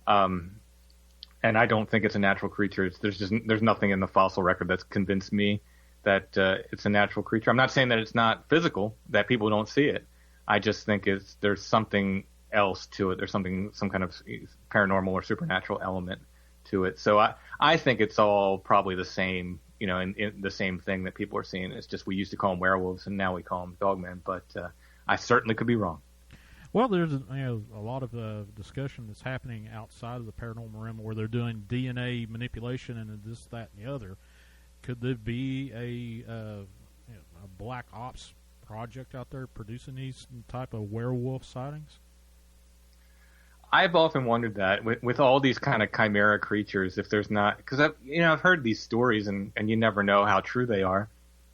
And I don't think it's a natural creature. There's nothing in the fossil record that's convinced me that it's a natural creature. I'm not saying that it's not physical, that people don't see it. I just think there's something else to it. There's some kind of paranormal or supernatural element to it. So I think it's all probably the same, you know, in the same thing that people are seeing. It's just we used to call them werewolves and now we call them Dogmen, but I certainly could be wrong. Well, there's a lot of discussion that's happening outside of the paranormal realm where they're doing DNA manipulation and this, that, and the other. Could there be a black ops project out there producing these type of werewolf sightings? I've often wondered that with all these kind of chimera creatures, if there's not, because I've heard these stories and you never know how true they are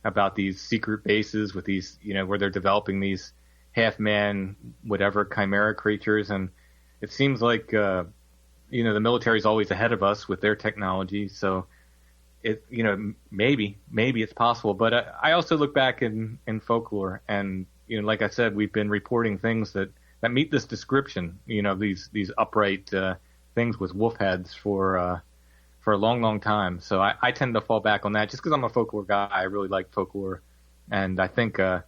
about these secret bases with these, where they're developing these half-man, whatever chimera creatures. And it seems like, the military's always ahead of us with their technology. So maybe it's possible. But I also look back in folklore and, like I said, we've been reporting things that meet this description, these upright things with wolf heads for a long, long time. So I tend to fall back on that just because I'm a folklore guy. I really like folklore. And I think a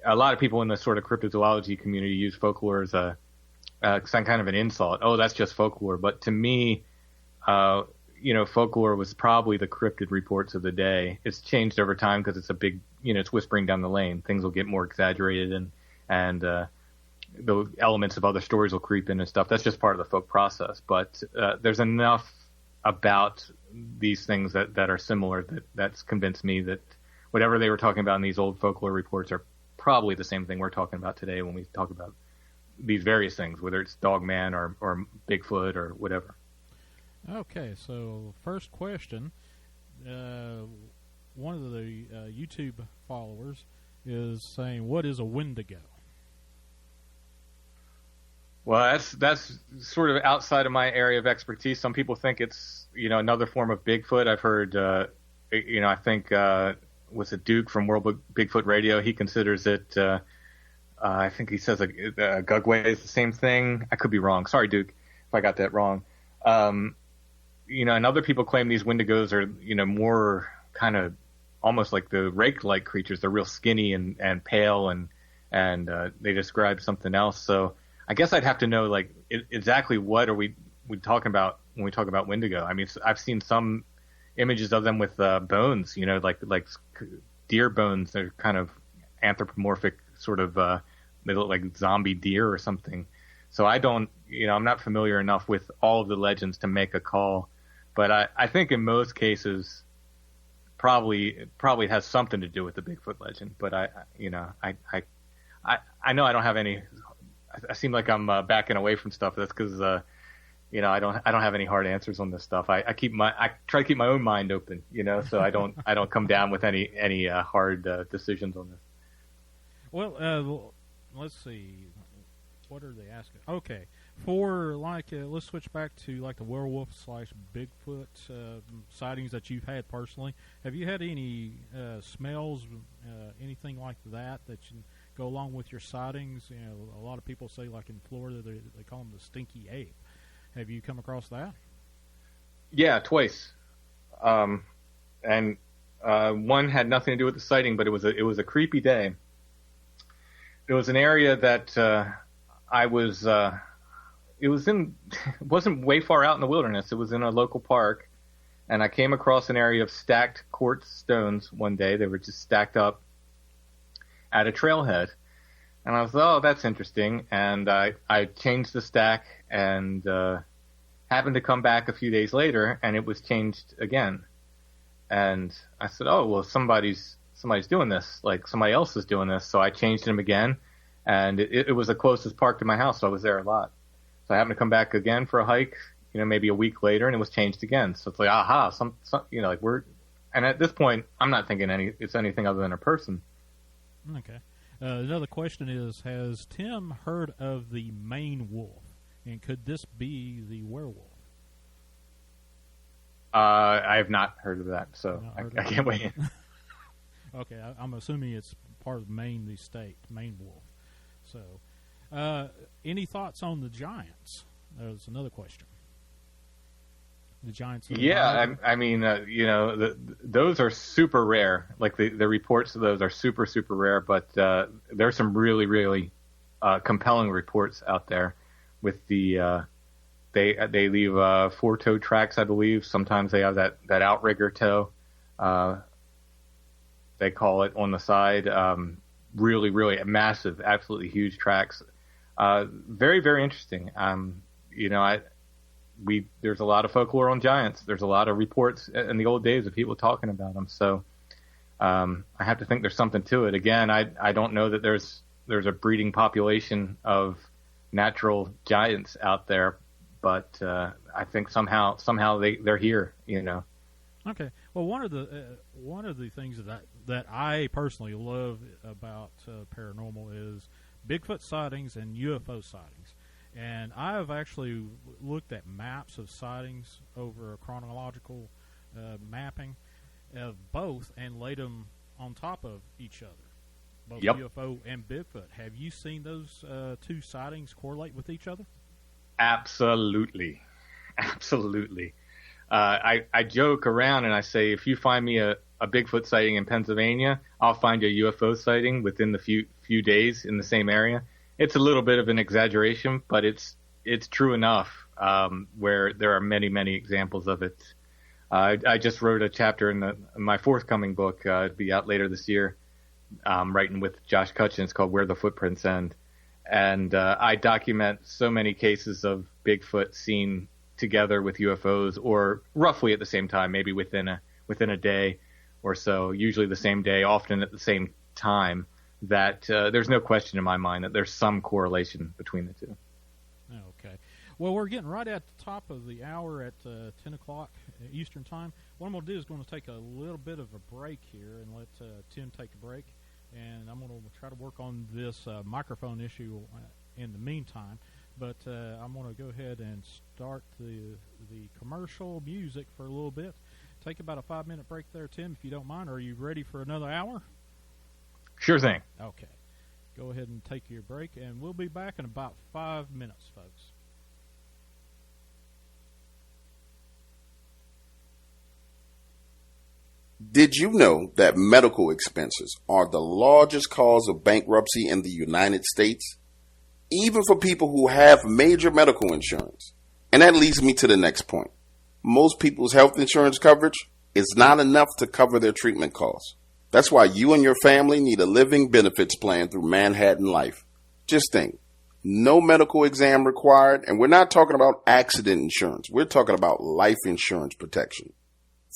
lot of people in the sort of cryptozoology community use folklore as some kind of an insult. Oh, that's just folklore. But to me, folklore was probably the cryptid reports of the day. It's changed over time because it's a big, it's whispering down the lane. Things will get more exaggerated and the elements of other stories will creep in and stuff. That's just part of the folk process. But there's enough about these things that are similar that's convinced me that whatever they were talking about in these old folklore reports are probably the same thing we're talking about today when we talk about these various things, whether it's Dogman or Bigfoot or whatever. Okay, so first question. One of the YouTube followers is saying, what is a Wendigo? Well, that's sort of outside of my area of expertise. Some people think it's, another form of Bigfoot. I've heard, I think, was it Duke from World Bigfoot Radio? He considers it, I think he says a Gugway is the same thing. I could be wrong. Sorry, Duke, if I got that wrong. And other people claim these Wendigos are, more kind of almost like the rake-like creatures. They're real skinny and pale and they describe something else. So I guess I'd have to know exactly what are we talking about when we talk about Wendigo. I mean, I've seen some images of them with bones, like deer bones. They're kind of anthropomorphic, sort of. They look like zombie deer or something. So I don't, I'm not familiar enough with all of the legends to make a call. But I think in most cases, probably it has something to do with the Bigfoot legend. But I know I don't have any. I seem like I'm backing away from stuff. That's because I don't have any hard answers on this stuff. I try to keep my own mind open, so I don't come down with any hard decisions on this. Well, let's see. What are they asking? Okay, for let's switch back to the werewolf / Bigfoot sightings that you've had personally. Have you had any smells, anything like that you go along with your sightings? A lot of people say, in Florida, they call them the stinky ape. Have you come across that? Yeah, twice. And one had nothing to do with the sighting, but it was a creepy day. It was an area that I was. It wasn't way far out in the wilderness. It was in a local park, and I came across an area of stacked quartz stones one day. They were just stacked up at a trailhead, and I was, oh, that's interesting. And I changed the stack and happened to come back a few days later, and it was changed again. And I said, oh, well, somebody's doing this, somebody else is doing this. So I changed them again, and it was the closest park to my house, so I was there a lot. So I happened to come back again for a hike, maybe a week later, and it was changed again. So it's aha, and at this point, I'm not thinking it's anything other than a person. Okay. Another question is, has Tim heard of the Maine wolf, and could this be the werewolf? I have not heard of that, so I can't weigh in. Okay, I'm assuming it's part of Maine, the state, Maine wolf. So, any thoughts on the giants? That's another question. The giants. Yeah, I mean, those are super rare. The reports of those are super, super rare. But there's some really, really compelling reports out there. With the they leave 4-toe tracks, I believe. Sometimes they have that outrigger toe. They call it on the side. Really, really massive, absolutely huge tracks. Very, very interesting. There's a lot of folklore on giants. There's a lot of reports in the old days of people talking about them. So I have to think there's something to it. Again, I don't know that there's a breeding population of natural giants out there, but I think somehow they're here, you know. Okay. Well, one of the things that I personally love about paranormal is Bigfoot sightings and UFO sightings. And I have actually looked at maps of sightings over a chronological mapping of both and laid them on top of each other, both Yep. UFO and Bigfoot. Have you seen those two sightings correlate with each other? Absolutely. I joke around and I say, if you find me a Bigfoot sighting in Pennsylvania, I'll find you a UFO sighting within the few days in the same area. It's a little bit of an exaggeration, but it's true enough, where there are many examples of it. I just wrote a chapter in my forthcoming book, it'll be out later this year, writing with Josh Cutchin. It's called Where the Footprints End. And I document so many cases of Bigfoot seen together with UFOs, or roughly at the same time, maybe within a day or so, usually the same day, often at the same time, that there's no question in my mind that there's some correlation between the two. Okay. Well, we're getting right at the top of the hour at 10 o'clock Eastern Time. What I'm going to do is going to take a little bit of a break here and let Tim take a break. And I'm going to try to work on this microphone issue in the meantime. But I'm going to go ahead and start the commercial music for a little bit. Take about a 5-minute break there, Tim, if you don't mind. Are you ready for another hour? Sure thing. Okay. Go ahead and take your break, and we'll be back in about 5 minutes, folks. Did you know that medical expenses are the largest cause of bankruptcy in the United States? Even for people who have major medical insurance. And that leads me to the next point. Most people's health insurance coverage is not enough to cover their treatment costs. That's why you and your family need a living benefits plan through Manhattan Life. Just think, no medical exam required, and we're not talking about accident insurance. We're talking about life insurance protection.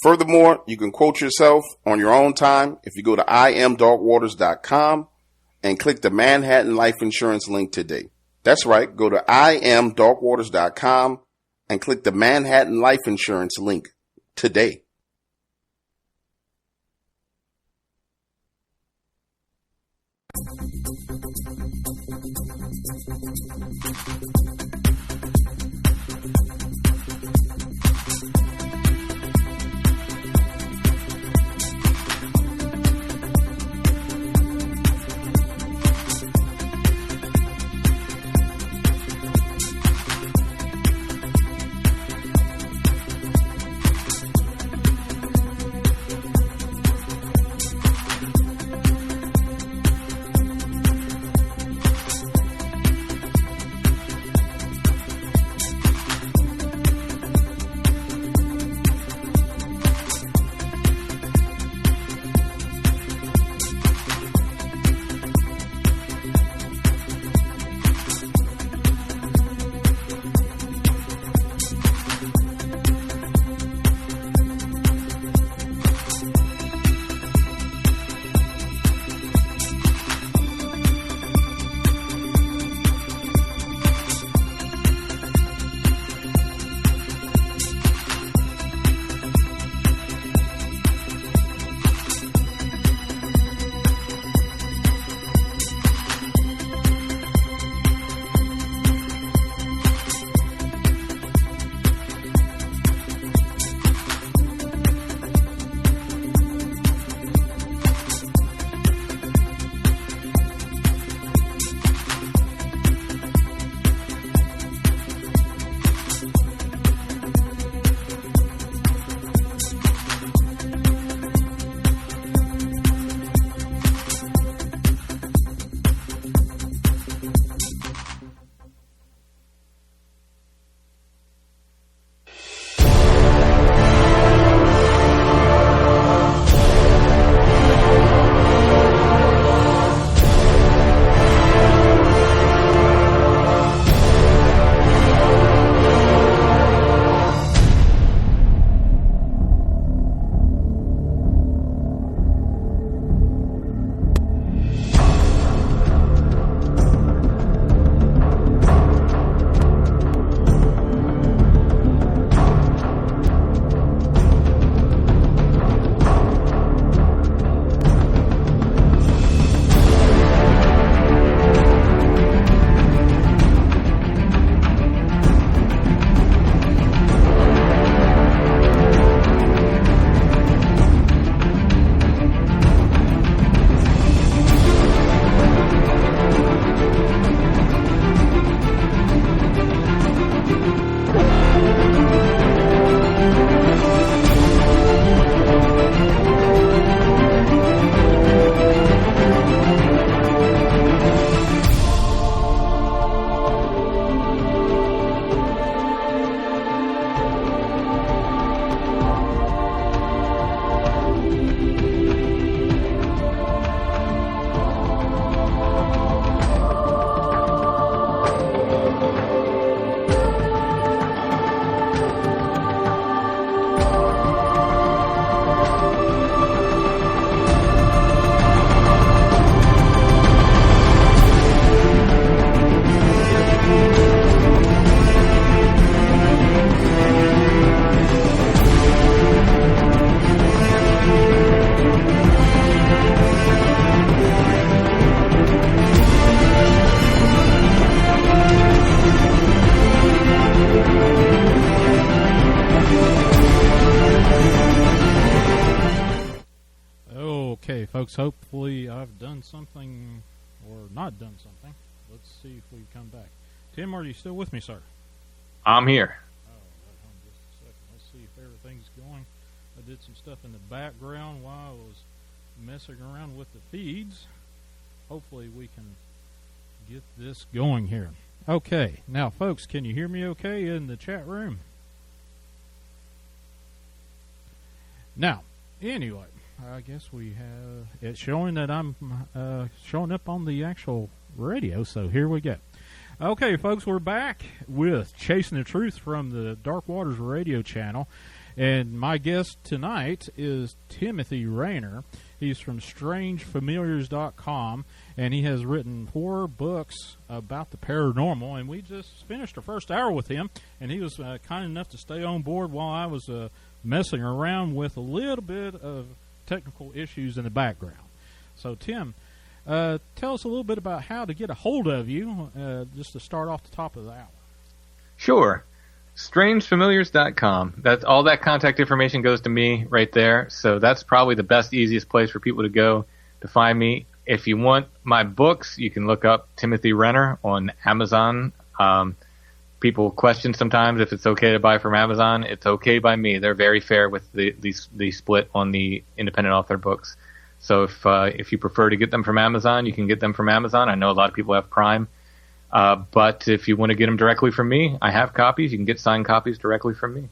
Furthermore, you can quote yourself on your own time if you go to imdarkwaters.com and click the Manhattan Life Insurance link today. That's right. Go to imdarkwaters.com and click the Manhattan Life Insurance link today. folks. Hopefully I've done something or not done something. Let's see if we come back. Tim, are you still with me, sir? I'm here. Oh, right, hold on just a second. Let's see if everything's going. I did some stuff in the background while I was messing around with the feeds. Hopefully we can get this going here. Okay, now folks, can you hear me okay in the chat room? Now, anyway, I guess we have it showing that I'm showing up on the actual radio, so here we go. Okay, folks, we're back with Chasing the Truth from the Dark Waters radio channel, and my guest tonight is Timothy Renner. He's from StrangeFamiliars.com, and he has written 4 books about the paranormal, and we just finished our first hour with him, and he was kind enough to stay on board while I was messing around with a little bit of technical issues in the background. So, Tim, tell us a little bit about how to get a hold of you, just to start off the top of the hour. Sure. StrangeFamiliars.com. That's all that contact information goes to me right there. So that's probably the best, easiest place for people to go to find me. If you want my books, you can look up Timothy Renner on Amazon. People question sometimes if it's okay to buy from Amazon. It's okay by me. They're very fair with the split on the independent author books. So if you prefer to get them from Amazon, you can get them from Amazon. I know a lot of people have Prime. But if you want to get them directly from me, I have copies. You can get signed copies directly from me.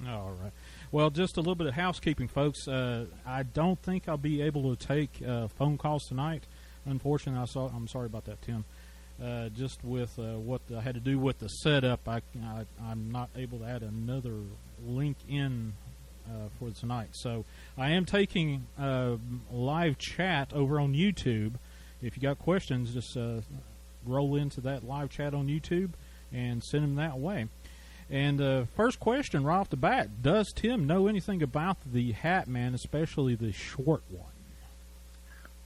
All right. Well, just a little bit of housekeeping, folks. I don't think I'll be able to take phone calls tonight. Unfortunately, I'm sorry about that, Tim. Just with what I had to do with the setup, I'm not able to add another link in for tonight. So I am taking live chat over on YouTube. If you got questions, just roll into that live chat on YouTube and send them that way. And first question right off the bat, does Tim know anything about the Hat Man, especially the short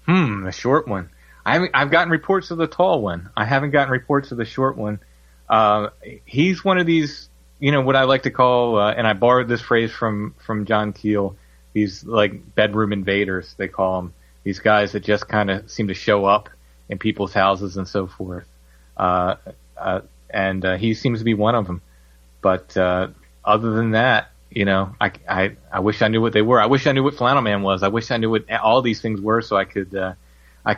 one? The short one. I've gotten reports of the tall one. I haven't gotten reports of the short one. He's one of these, what I like to call, and I borrowed this phrase from John Keel, these like bedroom invaders, they call them. These guys that just kind of seem to show up in people's houses and so forth. And he seems to be one of them. But other than that, I wish I knew what they were. I wish I knew what Flannel Man was. I wish I knew what all these things were so I could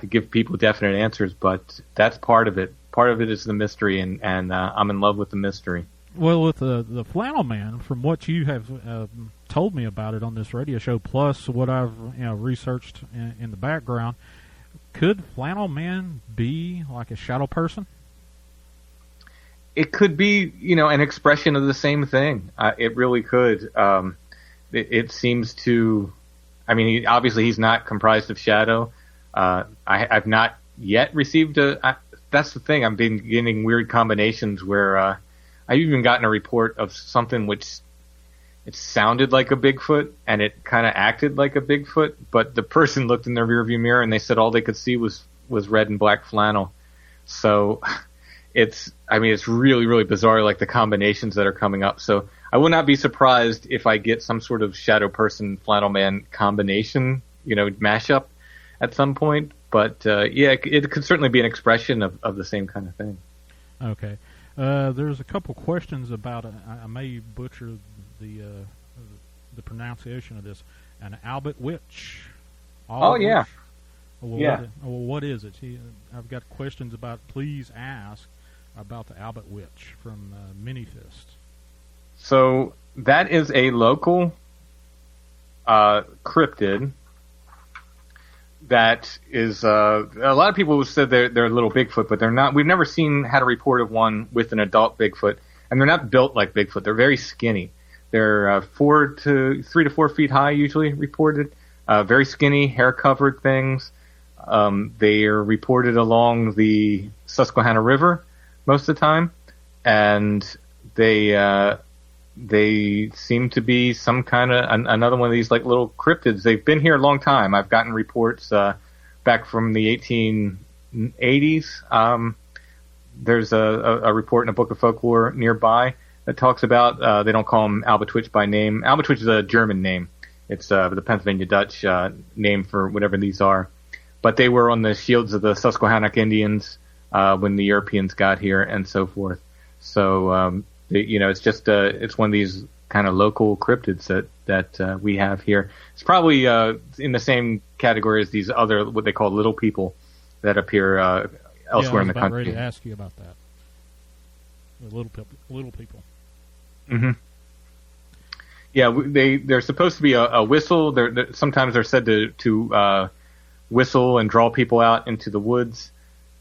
give people definite answers. But that's part of it. Part of it is the mystery, and I'm in love with the mystery. Well, with the Flannel Man, from what you have told me about it on this radio show, plus what I've researched in the background, could Flannel Man be like a shadow person? It could be, an expression of the same thing. It really could. It seems to. I mean, obviously, he's not comprised of shadow. I've not yet received that's the thing. I've been getting weird combinations where I've even gotten a report of something which it sounded like a Bigfoot and it kind of acted like a Bigfoot, but the person looked in their rearview mirror and they said all they could see was red and black flannel. So it's really, really bizarre, like the combinations that are coming up. So I will not be surprised if I get some sort of shadow person Flannel Man combination, mashup at some point. But it could certainly be an expression of the same kind of thing. Okay. There's a couple questions about I may butcher the pronunciation of this. An Albert Witch. Yeah. Well, yeah. What is it? I've got questions about. Please ask about the Albert Witch from Minifist. So that is a local cryptid. That is a lot of people said they're a little Bigfoot, but they're not. We've never had a report of one with an adult Bigfoot, and they're not built like Bigfoot. They're very skinny. They're 3 to 4 feet high, usually reported. Very skinny, hair-covered things. They are reported along the Susquehanna River most of the time, and they seem to be some kind of another one of these like little cryptids. They've been here a long time. I've gotten reports back from the 1880s. There's a report in a book of folklore nearby that talks about they don't call him Albatwitch by name. Albatwitch is a German name. It's the Pennsylvania Dutch name for whatever these are. But they were on the shields of the Susquehannock Indians when the Europeans got here and so forth. So, it's just it's one of these kind of local cryptids that we have here. It's probably in the same category as these other, what they call little people that appear elsewhere in the country. I was about ready to ask you about that. The little people. Mm-hmm. Yeah, they're supposed to be a whistle. Sometimes they're said to whistle and draw people out into the woods,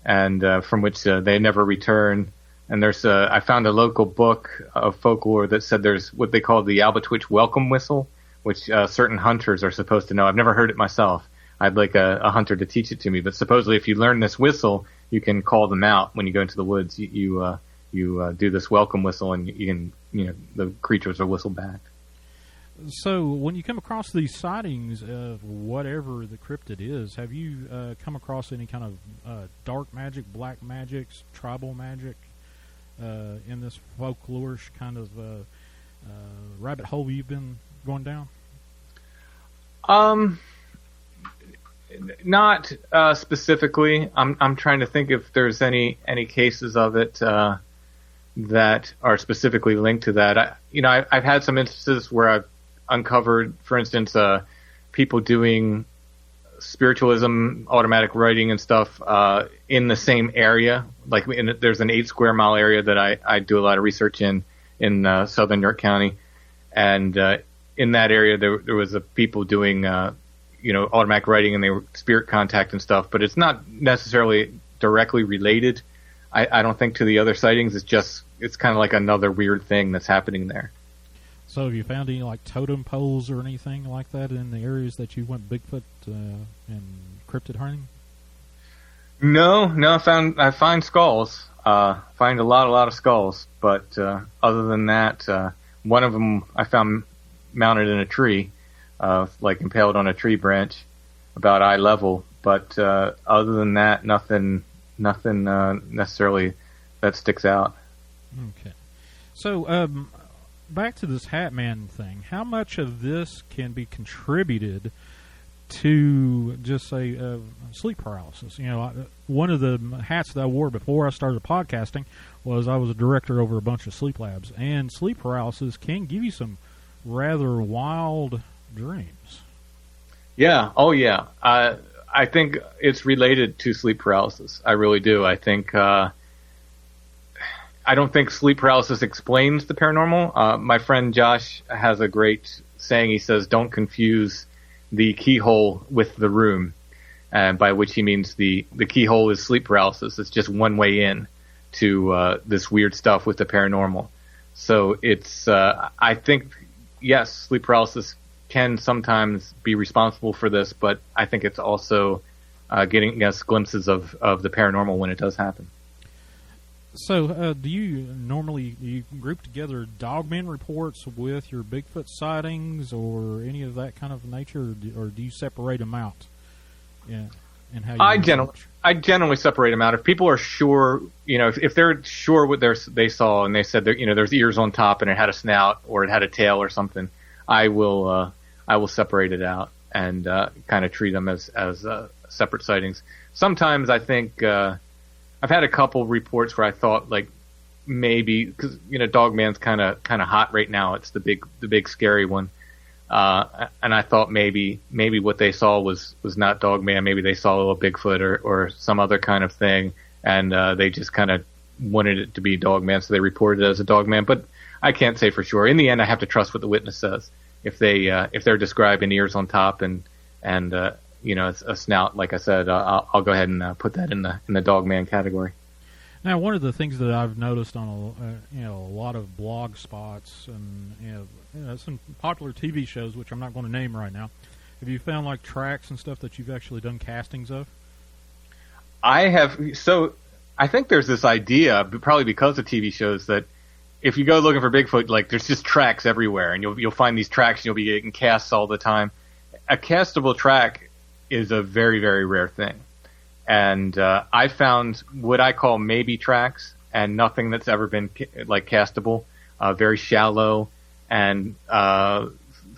and from which they never return. And I found a local book of folklore that said there's what they call the Albatwitch welcome whistle, which certain hunters are supposed to know. I've never heard it myself. I'd like a hunter to teach it to me. But supposedly, if you learn this whistle, you can call them out when you go into the woods. You do this welcome whistle, and the creatures are whistled back. So, when you come across these sightings of whatever the cryptid is, have you come across any kind of dark magic, black magic, tribal magic in this folklore kind of rabbit hole you've been going down? Not specifically. I'm trying to think if there's any cases of it that are specifically linked to that. I've had some instances where I've uncovered, for instance, people doing spiritualism, automatic writing and stuff in the same area. Like there's an 8 square mile area that I do a lot of research in southern York County, and in that area there was people doing automatic writing, and they were spirit contact and stuff. But it's not necessarily directly related, I don't think, to the other sightings. It's kind of like another weird thing that's happening there. So have you found any like totem poles or anything like that in the areas that you went Bigfoot and cryptid hunting? No, I find skulls. Find a lot of skulls, but other than that, one of them I found mounted in a tree, like impaled on a tree branch, about eye level. But other than that, nothing necessarily that sticks out. Okay, so back to this Hat Man thing. How much of this can be contributed to just say sleep paralysis? One of the hats that I wore before I started podcasting was I was a director over a bunch of sleep labs, and sleep paralysis can give you some rather wild dreams. Yeah. Oh, yeah. I think it's related to sleep paralysis. I really do. I think I don't think sleep paralysis explains the paranormal. My friend Josh has a great saying. He says, "Don't confuse the keyhole with the room," by which he means the keyhole is sleep paralysis. It's just one way in to this weird stuff with the paranormal. So it's I think, yes, sleep paralysis can sometimes be responsible for this, but I think it's also getting us glimpses of the paranormal when it does happen. So, do you normally group together Dogman reports with your Bigfoot sightings or any of that kind of nature, or do you separate them out? Yeah, and how you I generally separate them out. If people are sure, if they're sure what they saw and they said that there's ears on top and it had a snout or it had a tail or something, I will separate it out and kind of treat them as separate sightings. Sometimes I think. I've had a couple reports where I thought like maybe because Dogman's kind of hot right now. It's the big scary one, and I thought maybe what they saw was not Dogman. Maybe they saw a little Bigfoot or some other kind of thing, and they just kind of wanted it to be Dogman, so they reported it as a Dogman. But I can't say for sure. In the end, I have to trust what the witness says. If they're describing ears on top and it's a snout, like I said, I'll go ahead and put that in the Dogman category. Now, one of the things that I've noticed on a lot of blog spots and some popular TV shows, which I'm not going to name right now, have you found like tracks and stuff that you've actually done castings of? I have. So I think there's this idea, probably because of TV shows, that if you go looking for Bigfoot, like there's just tracks everywhere, and you'll find these tracks, and you'll be getting casts all the time. A castable track is a very, very rare thing. And I found what I call maybe tracks and nothing that's ever been like castable, very shallow and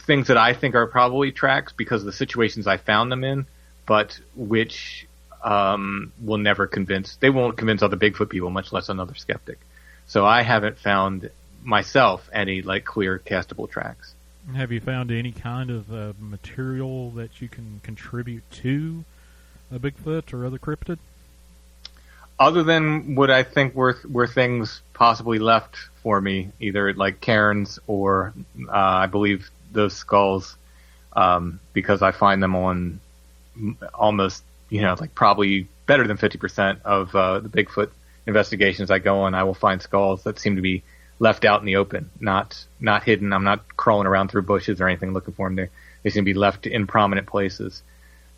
things that I think are probably tracks because of the situations I found them in, but which will never convince. They won't convince other Bigfoot people, much less another skeptic. So I haven't found myself any like clear castable tracks. Have you found any kind of material that you can contribute to a Bigfoot or other cryptid? Other than what I think were things possibly left for me, either like cairns or I believe those skulls, because I find them on almost, like probably better than 50% of the Bigfoot investigations I go on. I will find skulls that seem to be left out in the open, not hidden. I'm not crawling around through bushes or anything looking for them. They seem to be left in prominent places.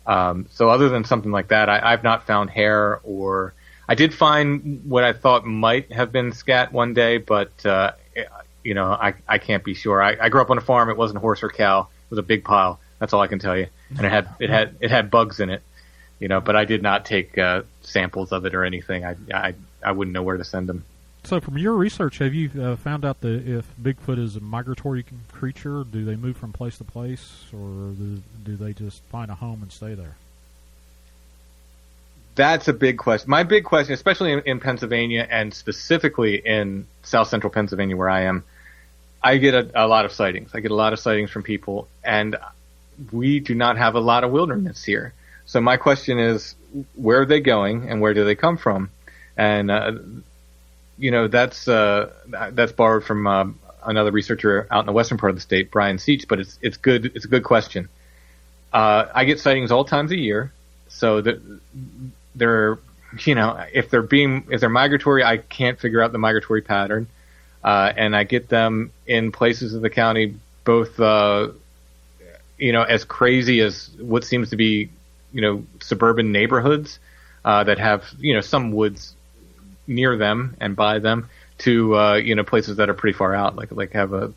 So other than something like that, I've not found hair, or I did find what I thought might have been scat one day, but I can't be sure. I grew up on a farm. It wasn't a horse or cow. It was a big pile. That's all I can tell you. And it had bugs in it, but I did not take samples of it or anything. I wouldn't know where to send them. So from your research, have you found out if Bigfoot is a migratory creature? Do they move from place to place, or do they just find a home and stay there? That's a big question. My big question, especially in Pennsylvania and specifically in south central Pennsylvania where I am, I get a lot of sightings. I get a lot of sightings from people, and we do not have a lot of wilderness here. So my question is, where are they going and where do they come from? And that's borrowed from another researcher out in the western part of the state, Brian Seach, but it's good. It's a good question. I get sightings all times of year, so that they're if they're migratory, I can't figure out the migratory pattern, and I get them in places of the county, both as crazy as what seems to be suburban neighborhoods that have some woods near them and by them, to places that are pretty far out, like have a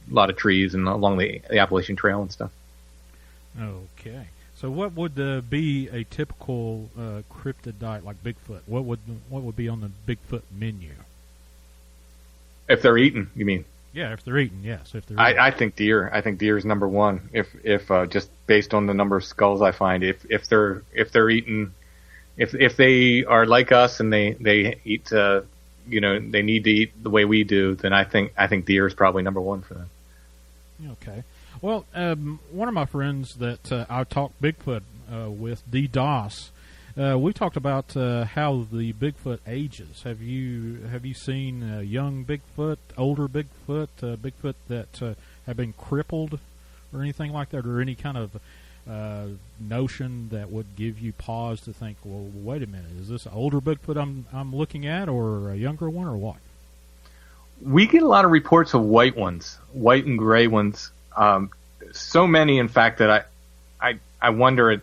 lot of trees and along the Appalachian Trail and stuff. Okay, so what would be a typical cryptid diet like Bigfoot? What would be on the Bigfoot menu? If they're eaten, you mean? Yeah, if they're eaten, yes. If they're eaten. I think deer. I think deer is number one. If just based on the number of skulls I find, if they're eaten. If they are like us and they eat, they need to eat the way we do, then I think deer is probably number one for them. Okay. Well, one of my friends that I talked Bigfoot with, D. Doss, we talked about how the Bigfoot ages. Have you seen young Bigfoot, older Bigfoot, Bigfoot that have been crippled or anything like that, or any kind of notion that would give you pause to think, well, wait a minute, is this an older Bigfoot I'm looking at, or a younger one, or what? We get a lot of reports of white ones, white and gray ones. So many, in fact, that I wonder,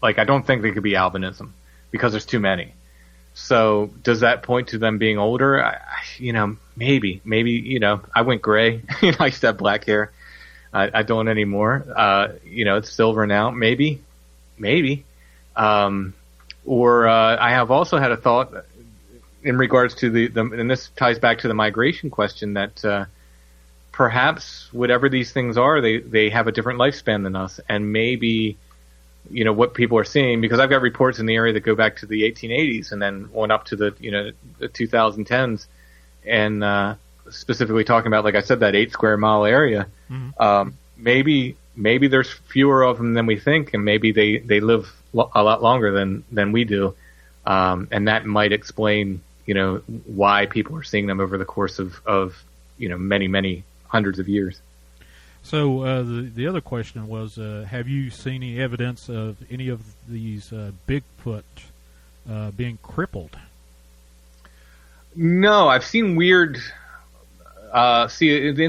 I don't think they could be albinism because there's too many. So does that point to them being older? Maybe. I went gray. I used to have black hair. I don't anymore. It's silver now. Maybe. Or I have also had a thought in regards to the and this ties back to the migration question, that perhaps whatever these things are, they have a different lifespan than us, and maybe what people are seeing, because I've got reports in the area that go back to the 1880s and then on up to the 2010s, and specifically talking about, like I said, that 8 square mile area. Mm-hmm. Maybe there's fewer of them than we think, and maybe they live a lot longer than we do, and that might explain why people are seeing them over the course of many hundreds of years. So the other question was, have you seen any evidence of any of these Bigfoot being crippled? No, I've seen weird. In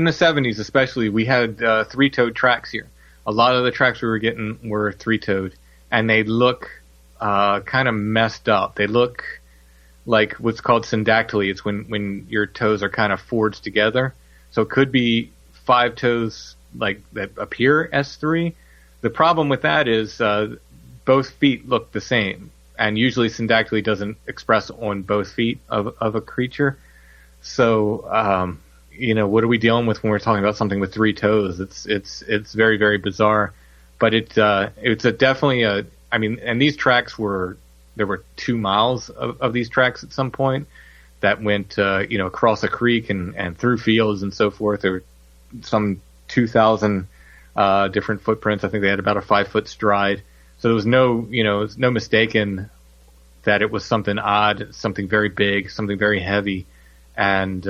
the 70s especially, we had 3-toed tracks here. A lot of the tracks we were getting were 3-toed, and they look kind of messed up. They look like what's called syndactyly. It's when your toes are kind of forged together. So it could be 5 toes like that appear as 3. The problem with that is both feet look the same, and usually syndactyly doesn't express on both feet of a creature. So what are we dealing with when we're talking about something with 3 toes? It's very, very bizarre, but it's definitely and these tracks there were 2 miles of these tracks at some point that went, across a creek and through fields and so forth. There were some 2,000 different footprints. I think they had about a 5-foot stride. So there was no mistaking that it was something odd, something very big, something very heavy, and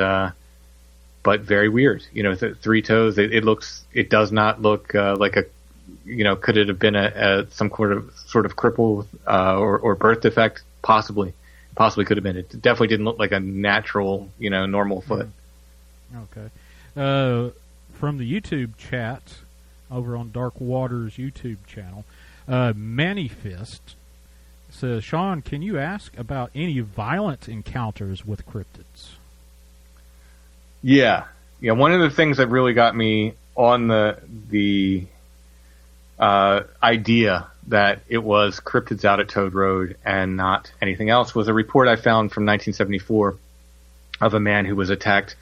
but very weird. 3 toes. It does not look like a, could it have been some sort of cripple or birth defect? Possibly could have been. It definitely didn't look like a natural, normal foot. Okay. From the YouTube chat over on Dark Waters YouTube channel, Manifest says, Sean, can you ask about any violent encounters with cryptids? Yeah. One of the things that really got me on the idea that it was cryptids out at Toad Road and not anything else was a report I found from 1974 of a man who was attacked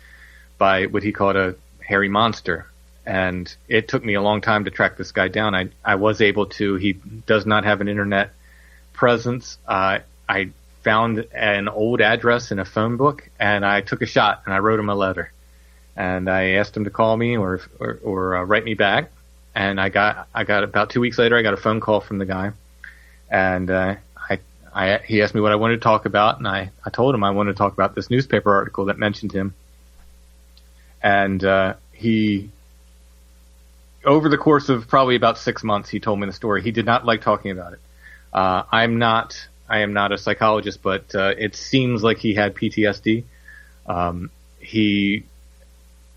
by what he called a hairy monster. And it took me a long time to track this guy down. I was able to. He does not have an internet presence. I found an old address in a phone book, and I took a shot, and I wrote him a letter. And I asked him to call me or write me back. And I got about 2 weeks later, I got a phone call from the guy. And he asked me what I wanted to talk about, and I told him I wanted to talk about this newspaper article that mentioned him. And he, over the course of probably about 6 months, he told me the story. He did not like talking about it. I am not a psychologist, but it seems like he had PTSD.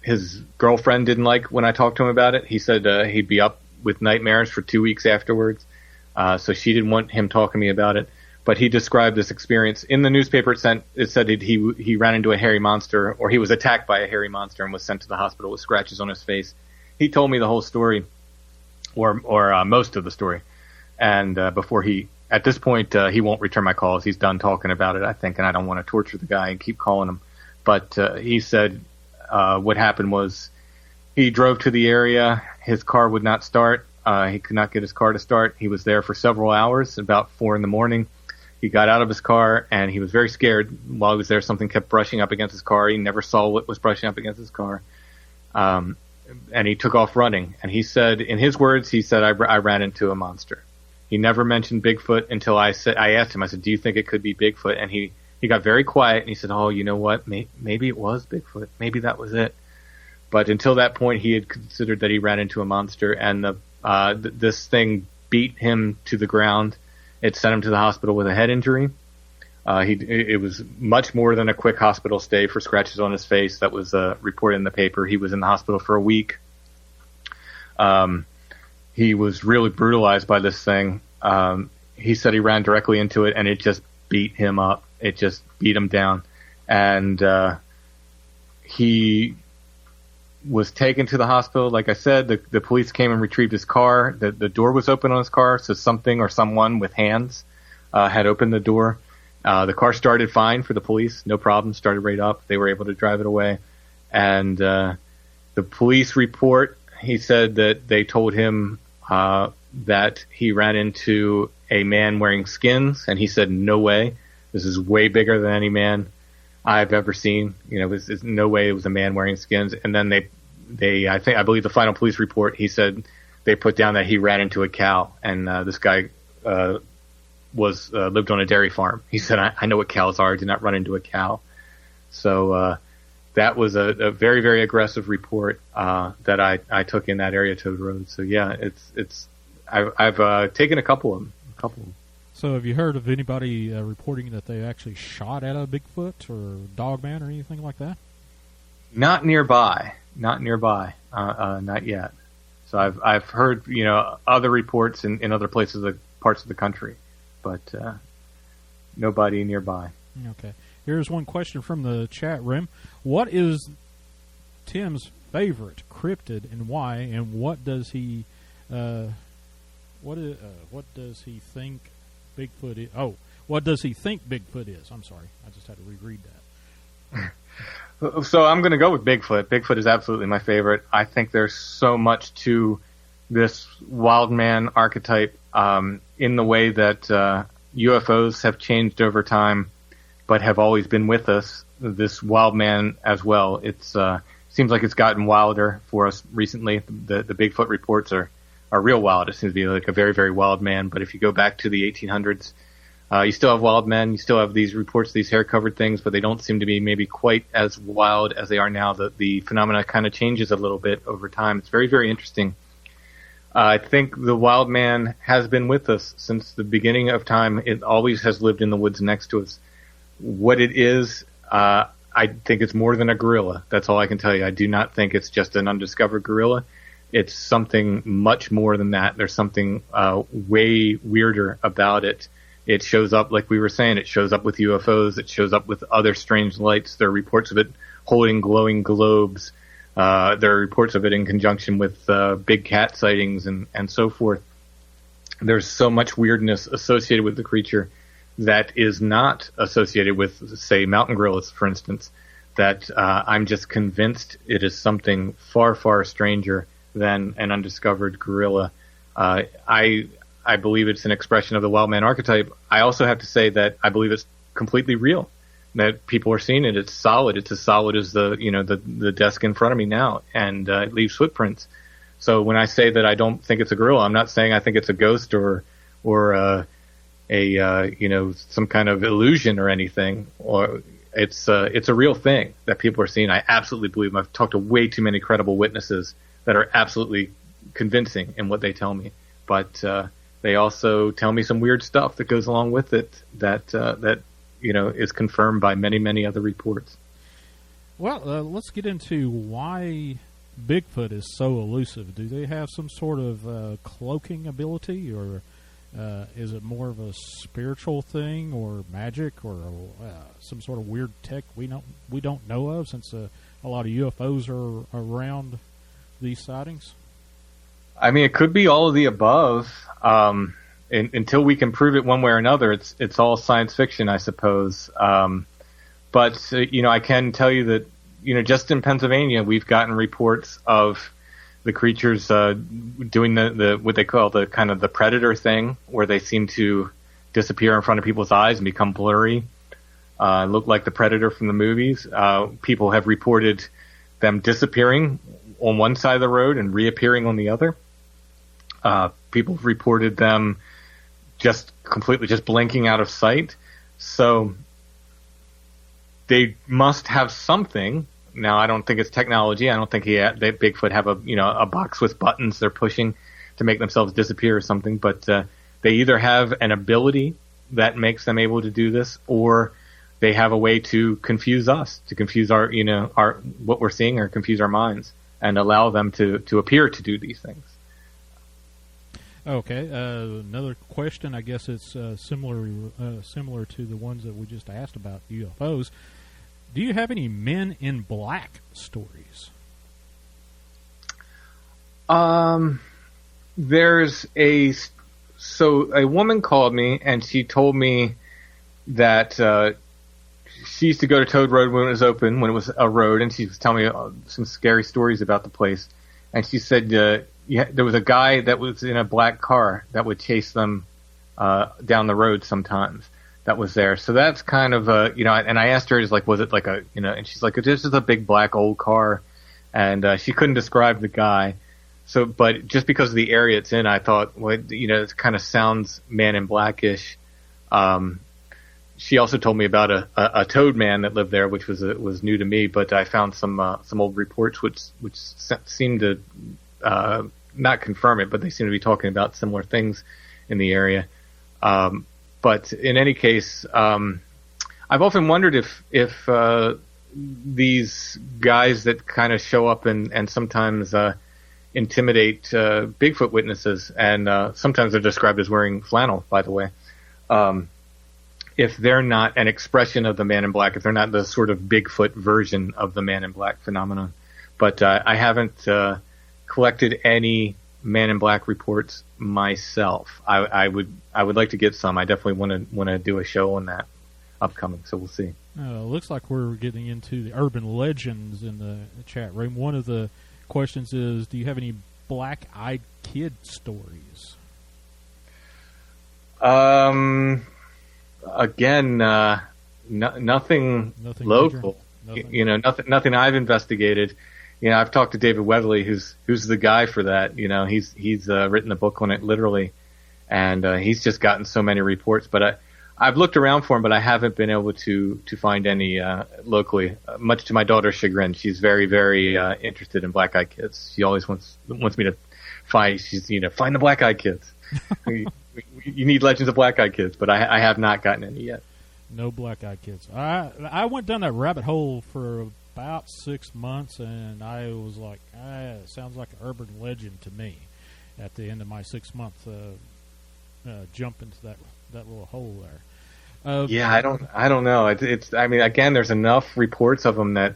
His girlfriend didn't like when I talked to him about it. He said he'd be up with nightmares for 2 weeks afterwards. So she didn't want him talking to me about it. But he described this experience in the newspaper. It said he ran into a hairy monster, or he was attacked by a hairy monster and was sent to the hospital with scratches on his face. He told me the whole story, or most of the story. And before at this point, he won't return my calls. He's done talking about it, I think, and I don't want to torture the guy and keep calling him. But he said what happened was he drove to the area. His car would not start. He could not get his car to start. He was there for several hours, about 4 a.m. He got out of his car, and he was very scared. While he was there, something kept brushing up against his car. He never saw what was brushing up against his car. And he took off running. And he said, in his words, I ran into a monster. He never mentioned Bigfoot until I asked him, I said, do you think it could be Bigfoot? And he got very quiet, and he said, oh, you know what? Maybe it was Bigfoot. Maybe that was it. But until that point, he had considered that he ran into a monster, and this thing beat him to the ground. It sent him to the hospital with a head injury. It was much more than a quick hospital stay for scratches on his face. That was reported in the paper. He was in the hospital for a week. He was really brutalized by this thing. He said he ran directly into it, and it just beat him up. It just beat him down. And he was taken to the hospital. Like I said, the police came and retrieved his car. The door was open on his car, so something or someone with hands had opened the door. The car started fine for the police, no problem, started right up. They were able to drive it away. And the police report, he said that they told him that he ran into a man wearing skins, and he said, no way. This is way bigger than any man I've ever seen. There's no way it was a man wearing skins. And then I believe the final police report, he said they put down that he ran into a cow, and this guy lived on a dairy farm. He said, I know what cows are. I did not run into a cow. So that was a very, very aggressive report that I took in that area, Toad Road. So yeah, I've taken a couple of them. So have you heard of anybody reporting that they actually shot at a Bigfoot or Dogman or anything like that? Not nearby. Not yet. So I've heard other reports in other parts of the country, but nobody nearby. Okay. Here's one question from the chat room. What is Tim's favorite cryptid and why? And what does he think Bigfoot is? Oh, what does he think Bigfoot is? I'm sorry, I just had to reread that. So I'm going to go with Bigfoot. Bigfoot is absolutely my favorite. I think there's so much to this wild man archetype in the way that UFOs have changed over time, but have always been with us. This wild man as well. It's seems like it's gotten wilder for us recently. The Bigfoot reports are real wild. It seems to be like a very, very wild man. But if you go back to the 1800s, you still have wild men. You still have these reports, these hair-covered things, but they don't seem to be maybe quite as wild as they are now. The phenomena kind of changes a little bit over time. It's very, very interesting. I think the wild man has been with us since the beginning of time. It always has lived in the woods next to us. What it is, I think it's more than a gorilla. That's all I can tell you. I do not think it's just an undiscovered gorilla. It's something much more than that. There's something way weirder about it. It shows up, like we were saying, it shows up with UFOs. It shows up with other strange lights. There are reports of it holding glowing globes. There are reports of it in conjunction with big cat sightings and so forth. There's so much weirdness associated with the creature that is not associated with, say, mountain gorillas, for instance, that I'm just convinced it is something far, far stranger than an undiscovered gorilla. I believe it's an expression of the wild man archetype. I also have to say that I believe it's completely real, that people are seeing it. It's solid. It's as solid as the desk in front of me now, and it leaves footprints. So when I say that I don't think it's a gorilla, I'm not saying I think it's a ghost or some kind of illusion or anything. Or it's a real thing that people are seeing. I absolutely believe them. I've talked to way too many credible witnesses that are absolutely convincing in what they tell me, but they also tell me some weird stuff that goes along with it that is confirmed by many, many other reports. Well, let's get into why Bigfoot is so elusive. Do they have some sort of cloaking ability, or is it more of a spiritual thing, or magic, or some sort of weird tech we don't know of, since a lot of UFOs are around these sightings? I mean, it could be all of the above. Until we can prove it one way or another, it's all science fiction, I suppose. But I can tell you that, just in Pennsylvania, we've gotten reports of the creatures doing the what they call the kind of the predator thing, where they seem to disappear in front of people's eyes and become blurry, look like the predator from the movies. People have reported them disappearing on one side of the road and reappearing on the other. People have reported them just completely just blinking out of sight. So they must have something. Now, I don't think it's technology. I don't think that Bigfoot have a box with buttons they're pushing to make themselves disappear or something. But they either have an ability that makes them able to do this, or they have a way to confuse us, to confuse our what we're seeing, or confuse our minds and allow them to appear to do these things. Okay, another question. I guess it's similar to the ones that we just asked about UFOs. Do you have any Men in Black stories? There's a woman called me and she told me that she used to go to Toad Road when it was open, when it was a road, and she was telling me some scary stories about the place. And she said there was a guy that was in a black car that would chase them down the road sometimes. That was there. So that's kind of and I asked her, was it like and she's like, this is a big black old car, and she couldn't describe the guy. So, but just because of the area it's in, I thought, it kind of sounds Man in Blackish. She also told me about a toad man that lived there, which was new to me. But I found some old reports which seemed to not confirm it, but they seem to be talking about similar things in the area. But in any case, I've often wondered if these guys that kind of show up and sometimes intimidate Bigfoot witnesses, and sometimes they're described as wearing flannel, by the way, if they're not an expression of the Man in Black, if they're not the sort of Bigfoot version of the Man in Black phenomenon. But I haven't collected any Man in Black reports myself. I would like to get some. I definitely want to do a show on that upcoming. So we'll see. Looks like we're getting into the urban legends in the chat room. One of the questions is, do you have any black-eyed kid stories? Again, nothing local. Nothing. Nothing I've investigated. I've talked to David Weatherly, who's the guy for that. He's written a book on it literally, and he's just gotten so many reports. But I've looked around for him, but I haven't been able to find any locally. Much to my daughter's chagrin, she's very, very interested in black-eyed kids. She always wants me to find. Find the black-eyed kids. You need legends of black-eyed kids, but I have not gotten any yet. No black-eyed kids. I went down that rabbit hole for about 6 months, and I was like, it sounds like an urban legend to me. At the end of my 6 month jump into that little hole there. I don't know. It's. I mean, again, there's enough reports of them that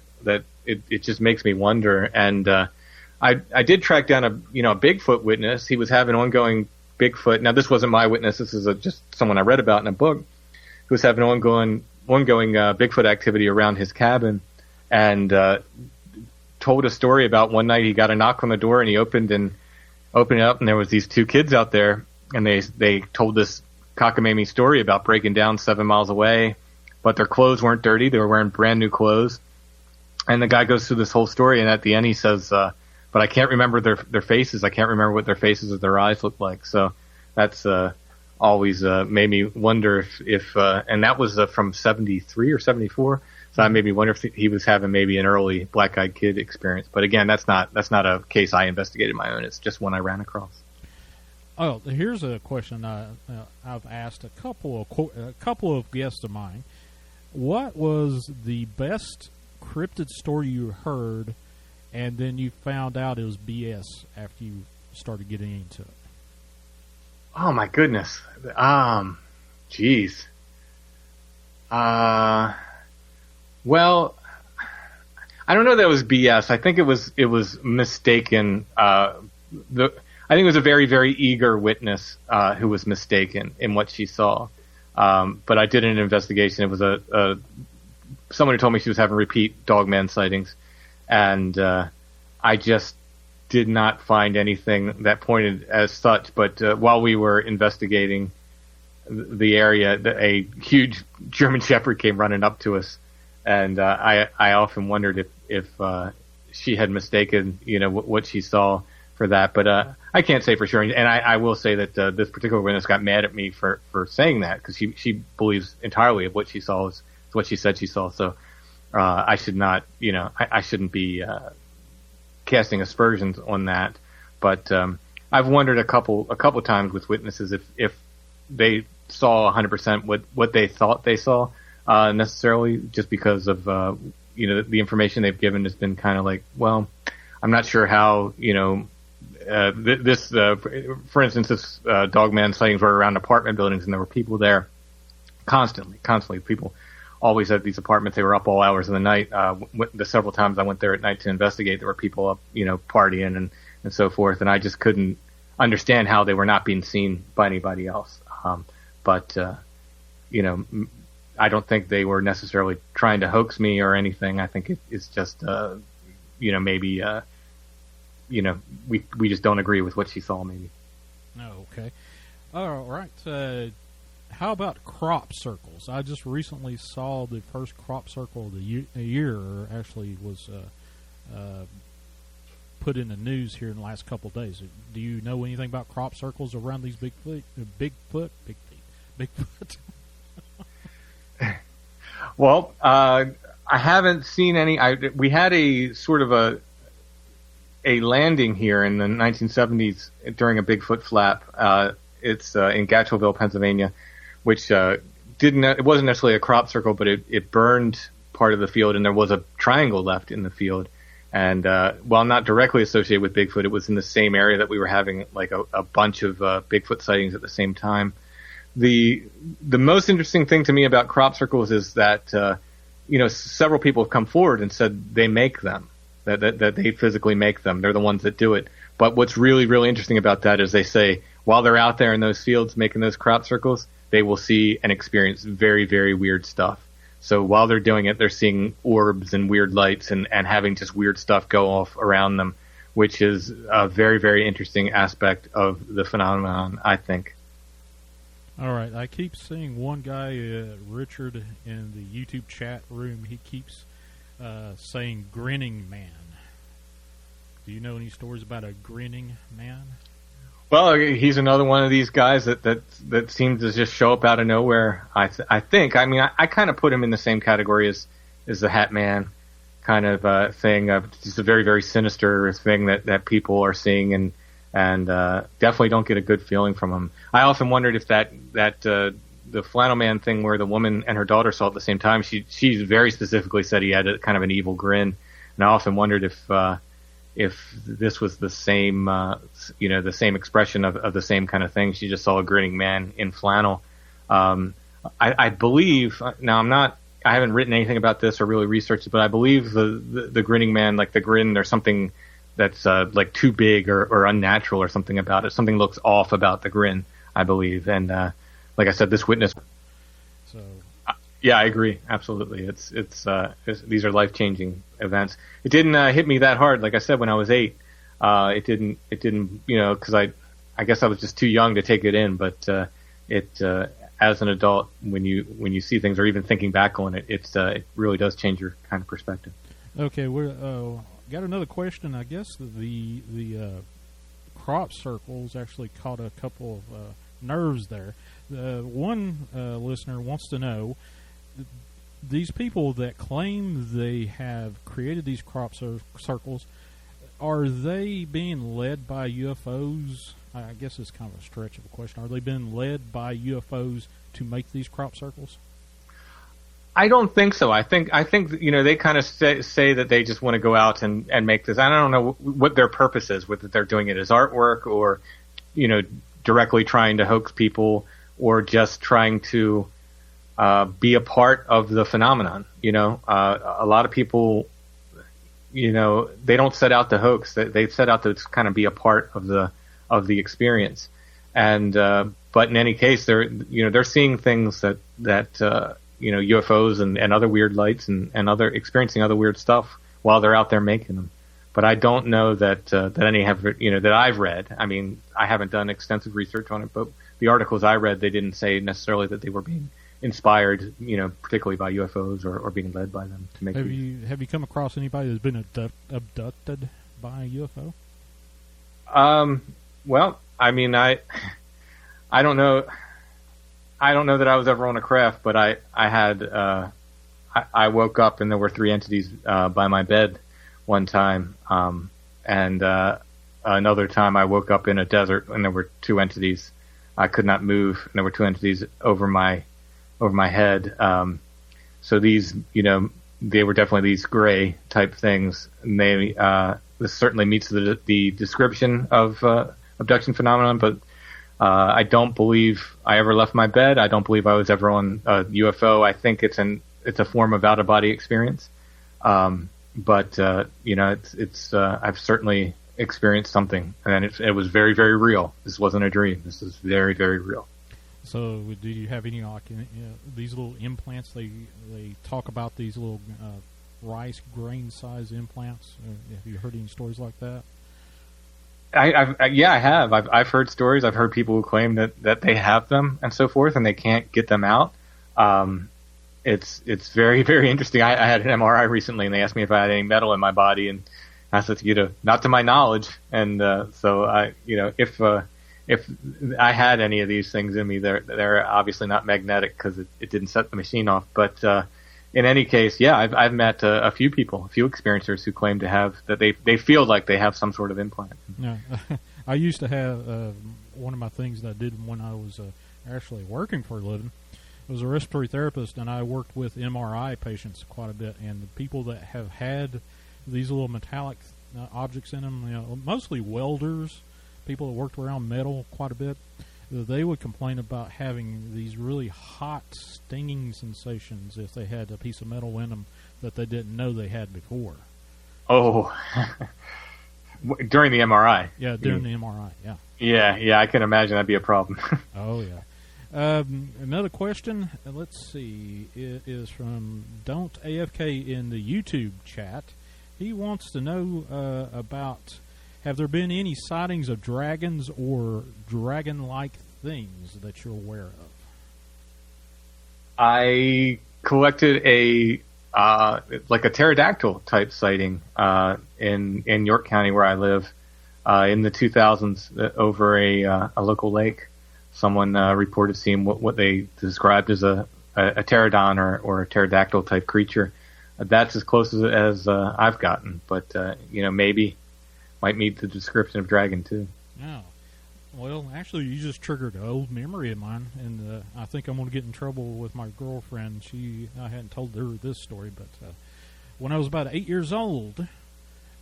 it just makes me wonder. And I did track down a Bigfoot witness. He was having ongoing Bigfoot. Now, this wasn't my witness. This is just someone I read about in a book who was having ongoing Bigfoot activity around his cabin, and told a story about one night he got a knock on the door and he opened it up, and there was these two kids out there, and they told this cockamamie story about breaking down 7 miles away, but their clothes weren't dirty. They were wearing brand new clothes. And the guy goes through this whole story, and at the end he says, but I can't remember their faces. I can't remember what their faces or their eyes look like. So that's always made me wonder if and that was from 73 or 74. So that made me wonder if he was having maybe an early black-eyed kid experience. But again, that's not a case I investigated my own. It's just one I ran across. Oh, here's a question I've asked a couple of guests of mine. What was the best cryptid story you heard, and then you found out it was BS after you started getting into it? Oh my goodness. Geez. Well, I don't know that it was BS. I think it was mistaken. I think it was a very, very eager witness who was mistaken in what she saw. But I did an investigation. It was someone who told me she was having repeat Dogman sightings, and I just did not find anything that pointed as such. But while we were investigating the area, a huge German Shepherd came running up to us, and I often wondered if she had mistaken, what she saw for that. But I can't say for sure. And I will say that this particular witness got mad at me for saying that, because she believes entirely of what she saw is what she said she saw. So I should not, I shouldn't be casting aspersions on that. But I've wondered a couple times with witnesses if they saw 100% what they thought they saw, necessarily, just because of the information they've given has been kind of like, well, I'm not sure how for instance, this Dogman sightings were around apartment buildings, and there were people there constantly. People always at these apartments. They were up all hours of the night. The several times I went there at night to investigate, there were people up, partying and so forth, and I just couldn't understand how they were not being seen by anybody else. But I don't think they were necessarily trying to hoax me or anything. I think it's just, maybe, we just don't agree with what she saw, maybe. Oh, okay. All right. How about crop circles? I just recently saw the first crop circle of the year actually was put in the news here in the last couple of days. Do you know anything about crop circles around these Bigfoot? Well, I haven't seen any. We had a sort of a landing here in the 1970s during a Bigfoot flap. It's in Gatchellville, Pennsylvania, which it wasn't necessarily a crop circle, but it burned part of the field, and there was a triangle left in the field. And while not directly associated with Bigfoot, it was in the same area that we were having like a bunch of Bigfoot sightings at the same time. The most interesting thing to me about crop circles is that several people have come forward and said they make them, that they physically make them. They're the ones that do it. But what's really, really interesting about that is they say while they're out there in those fields making those crop circles, they will see and experience very, very weird stuff. So while they're doing it, they're seeing orbs and weird lights and having just weird stuff go off around them, which is a very, very interesting aspect of the phenomenon, I think. All right, I keep seeing one guy, Richard, in the YouTube chat room. He keeps saying grinning man. Do you know any stories about a grinning man? Well, he's another one of these guys that seems to just show up out of nowhere. I think. I mean, I kind of put him in the same category as the Hat Man kind of thing. Just a very, very sinister thing that people are seeing and definitely don't get a good feeling from him. I often wondered if that the Flannel Man thing where the woman and her daughter saw it at the same time. She very specifically said he had a kind of an evil grin, and I often wondered if this was the same, the same expression of the same kind of thing. She just saw a grinning man in flannel. I believe, now I haven't written anything about this or really researched it, but I believe the grinning man, like the grin, there's something that's like too big or unnatural or something about it. Something looks off about the grin, I believe. And like I said, this witness. So. Yeah, I agree. Absolutely. It's these are life-changing events. It didn't hit me that hard, like I said, when I was 8. It didn't, because I guess I was just too young to take it in. But as an adult, when you see things or even thinking back on it, it really does change your kind of perspective. Okay, we're got another question. I guess the crop circles actually caught a couple of nerves there. One listener wants to know, these people that claim they have created these crop circles, are they being led by UFOs? I guess it's kind of a stretch of a question. Are they being led by UFOs to make these crop circles? I don't think so. I think they kind of say that they just want to go out and make this. I don't know what their purpose is, whether they're doing it as artwork or directly trying to hoax people or just trying to be a part of the phenomenon. A lot of people, they don't set out to hoax. They set out to kind of be a part of the experience. And but in any case, they're seeing things that UFOs and other weird lights and experiencing other weird stuff while they're out there making them. But I don't know that any have, that I've read. I mean, I haven't done extensive research on it, but the articles I read, they didn't say necessarily that they were being inspired, particularly by UFOs or being led by them to make. Have you come across anybody that's been abducted by a UFO? Well, I mean, I don't know. I don't know that I was ever on a craft, but I woke up and there were 3 entities by my bed one time, and another time I woke up in a desert and there were 2 entities. I could not move, and there were 2 entities over my head. So these, they were definitely these gray type things. And this certainly meets the description of abduction phenomenon, but I don't believe I ever left my bed. I don't believe I was ever on a UFO. I think it's a form of out of body experience. But I've certainly experienced something, and it was very, very real. This wasn't a dream. This is very, very real. So, do you have any these little implants? They talk about these little rice grain size implants. Have you heard any stories like that? I have. I've heard stories. I've heard people who claim that they have them and so forth, and they can't get them out. It's very, very interesting. I had an MRI recently, and they asked me if I had any metal in my body, and I said, not to my knowledge. And so if I had any of these things in me, they're obviously not magnetic because it didn't set the machine off. But in any case, yeah, I've met a few people, a few experiencers who claim to have that they feel like they have some sort of implant. Yeah, I used to have one of my things that I did when I was actually working for a living. I was a respiratory therapist, and I worked with MRI patients quite a bit. And the people that have had these little metallic objects in them, mostly welders, people that worked around metal quite a bit, they would complain about having these really hot, stinging sensations if they had a piece of metal in them that they didn't know they had before. Oh, during the MRI? Yeah, during the MRI, yeah. Yeah, I can imagine that'd be a problem. Oh, yeah. Another question. Let's see. It is from Don't AFK in the YouTube chat. He wants to know about, have there been any sightings of dragons or dragon-like things that you're aware of? I collected a pterodactyl type sighting in York County where I live in the 2000s over a local lake. Someone reported seeing what they described as a pterodon or a pterodactyl type creature. That's as close as I've gotten, but maybe might meet the description of dragon too. Oh. Well, actually, you just triggered an old memory of mine, and I think I'm going to get in trouble with my girlfriend. I hadn't told her this story, but when I was about 8 years old,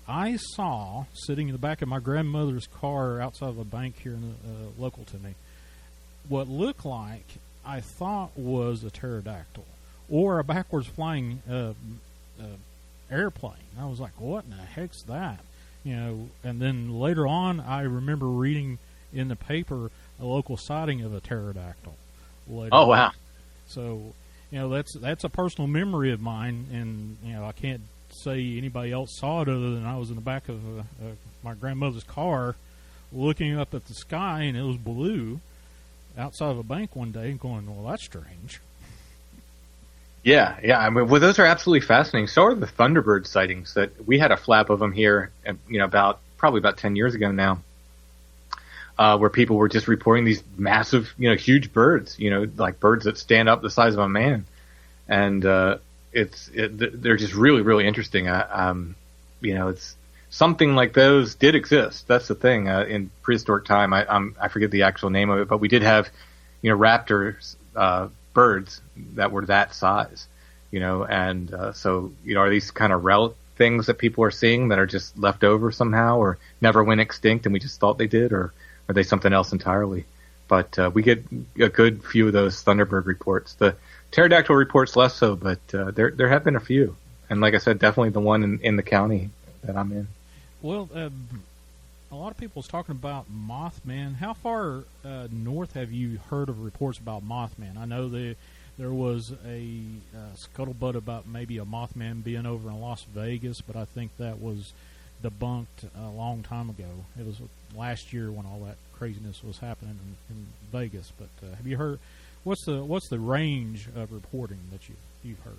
I saw, sitting in the back of my grandmother's car outside of a bank here local to me, what looked like, I thought was a pterodactyl, or a backwards flying airplane. I was like, what in the heck's that? And then later on, I remember reading in the paper a local sighting of a pterodactyl. Oh, wow. So, that's a personal memory of mine, and, I can't say anybody else saw it other than I was in the back of my grandmother's car looking up at the sky, and it was blue outside of a bank one day and going, well, that's strange. Yeah. I mean, well, those are absolutely fascinating. So are the Thunderbird sightings. That we had a flap of them here, probably about 10 years ago now, where people were just reporting these massive, huge birds, like birds that stand up the size of a man. And they're just really, really interesting. It's something like those did exist. That's the thing. In prehistoric time, I forget the actual name of it, but we did have, raptors, birds that were that size, and so are these kind of relic things that people are seeing that are just left over somehow or never went extinct and we just thought they did, or are they something else entirely? But we get a good few of those Thunderbird reports. The pterodactyl reports less so, but there have been a few, and like I said, definitely the one in the county that I'm in. Well, a lot of people is talking about Mothman. How far north have you heard of reports about Mothman? I know there was a scuttlebutt about maybe a Mothman being over in Las Vegas, but I think that was debunked a long time ago. It was last year when all that craziness was happening in Vegas. But have you heard? What's the range of reporting that you've heard?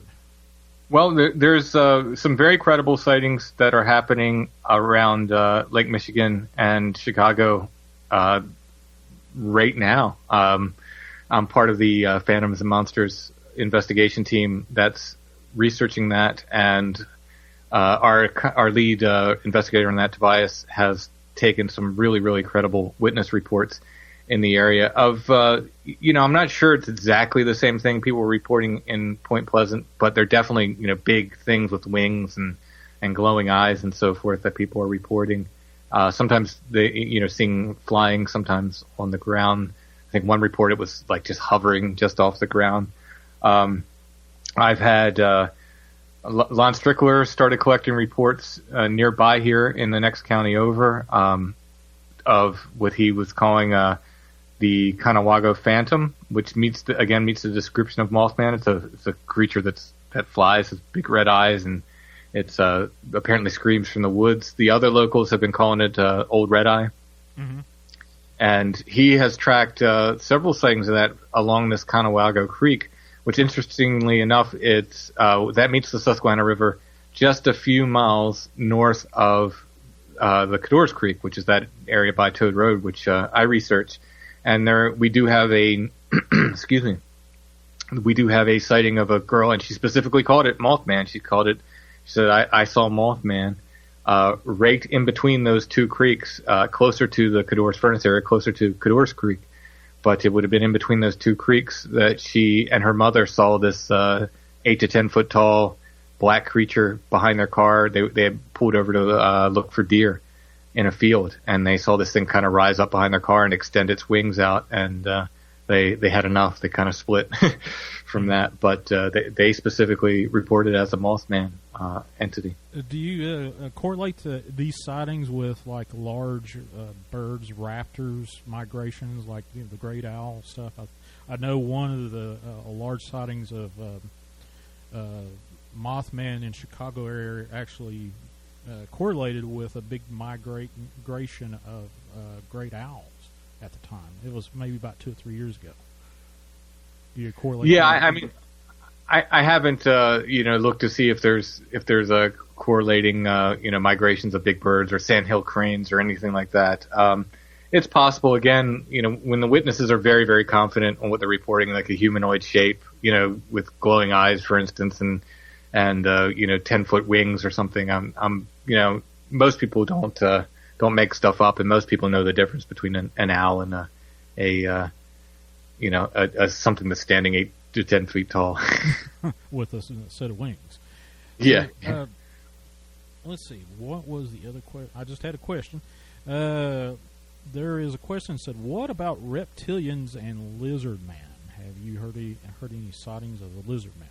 Well, there's some very credible sightings that are happening around Lake Michigan and Chicago right now. I'm part of the Phantoms and Monsters investigation team that's researching that, and our lead investigator on that, Tobias, has taken some really, really credible witness reports in the area of, I'm not sure it's exactly the same thing people were reporting in Point Pleasant, but they're definitely, big things with wings and glowing eyes and so forth that people are reporting. Sometimes they, seeing flying, sometimes on the ground. I think one report, it was like just hovering just off the ground. I've had, Lon Strickler started collecting reports, nearby here in the next county over, of what he was calling, the Conewago Phantom, which meets the description of Mothman. It's a creature that flies with big red eyes, and it's apparently screams from the woods. The other locals have been calling it Old Red Eye. Mm-hmm. And he has tracked several sightings of that along this Conewago Creek, which, interestingly enough, it's that meets the Susquehanna River just a few miles north of the Cador's Creek, which is that area by Toad Road, which I researched. And there, we do have a, excuse me, we do have a sighting of a girl, and she specifically called it Mothman. She said, I saw Mothman, right in between those two creeks, closer to the Cador's Furnace area, closer to Cador's Creek. But it would have been in between those two creeks that she and her mother saw this, 8 to 10 foot tall black creature behind their car. They had pulled over to, look for deer in a field, and they saw this thing kind of rise up behind their car and extend its wings out, and they had enough. They kind of split from that, but they specifically reported as a Mothman entity. Do you correlate these sightings with like large birds, raptors, migrations, like the great owl stuff? I know one of the large sightings of Mothman in Chicago area actually correlated with a big migration of great owls at the time. It was maybe about 2 or 3 years ago. Do you correlate? Yeah, I mean, I haven't looked to see if there's a correlating migrations of big birds or sandhill cranes or anything like that. It's possible. Again, when the witnesses are very, very confident on what they're reporting, like a humanoid shape, with glowing eyes, for instance, and 10-foot wings or something. Most people don't make stuff up, and most people know the difference between an owl and a something that's standing 8 to 10 feet tall with a set of wings. Yeah. So, let's see. What was the other question? I just had a question. There is a question that said, "What about reptilians and lizard man? Have you heard any sightings of the lizard man?"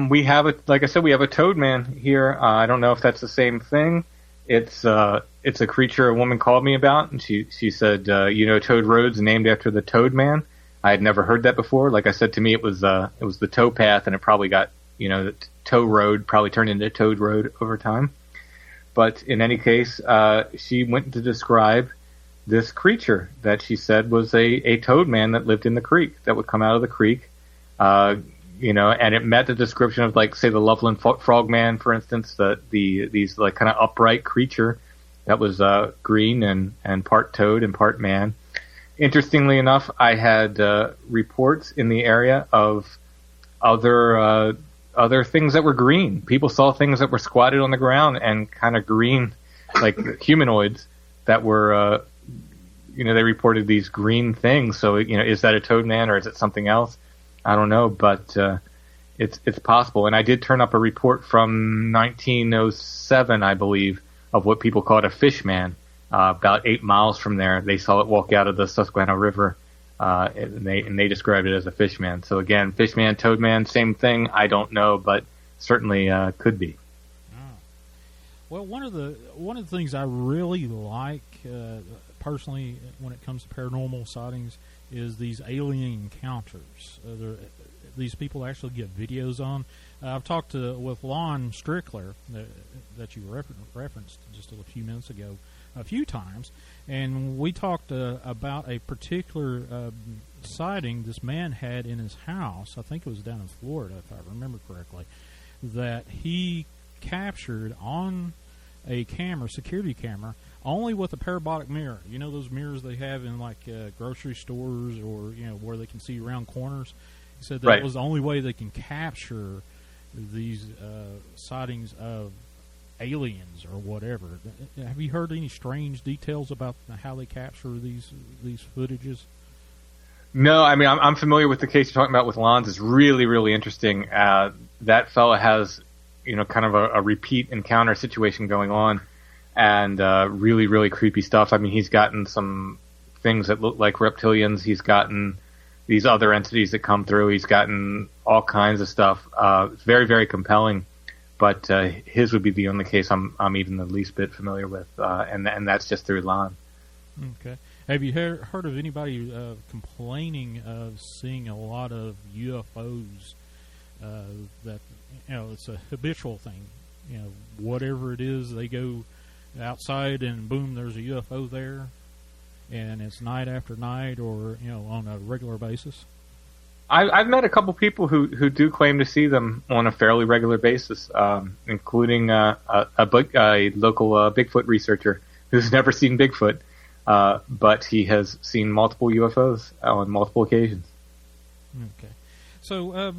We have like I said, we have a toad man here. I don't know if that's the same thing. It's a creature a woman called me about, and she said, Toad Road's named after the Toad Man. I had never heard that before. Like I said, to me, it was the tow path, and it probably got, the tow road probably turned into Toad Road over time. But in any case, she went to describe this creature that she said was a toad man that lived in the creek, that would come out of the creek, and it met the description of, like, say, the Loveland Frogman, for instance, these like kind of upright creature that was green and part toad and part man. Interestingly enough, I had reports in the area of other things that were green. People saw things that were squatted on the ground and kind of green, like humanoids that were, they reported these green things. So, is that a toad man or is it something else? I don't know, but it's possible. And I did turn up a report from 1907, I believe, of what people called a fish man. About 8 miles from there, they saw it walk out of the Susquehanna River, and they described it as a fish man. So again, fish man, toad man, same thing. I don't know, but certainly could be. Oh. Well, one of the things I really like personally when it comes to paranormal sightings is these alien encounters. These people actually get videos on. I've talked with Lon Strickler that you referenced just a few minutes ago a few times, and we talked about a particular sighting this man had in his house. I think it was down in Florida, if I remember correctly, that he captured on a camera, security camera, only with a parabolic mirror. You know those mirrors they have in like grocery stores or where they can see around corners. He said that was the only way they can capture these sightings of aliens or whatever. Have you heard any strange details about how they capture these footages? No, I mean I'm familiar with the case you're talking about with Lons. It's really, really interesting. That fella has kind of a repeat encounter situation going on, and really, really creepy stuff. I mean, he's gotten some things that look like reptilians. He's gotten these other entities that come through. He's gotten all kinds of stuff. It's very, very compelling. But his would be the only case I'm even the least bit familiar with, and that's just through Lon. Okay. Have you heard of anybody complaining of seeing a lot of UFOs? That it's a habitual thing. Whatever it is, they go outside and boom, there's a UFO there, and it's night after night, or on a regular basis. I've met a couple people who do claim to see them on a fairly regular basis, including a local Bigfoot researcher who's never seen Bigfoot, but he has seen multiple UFOs on multiple occasions. Okay. So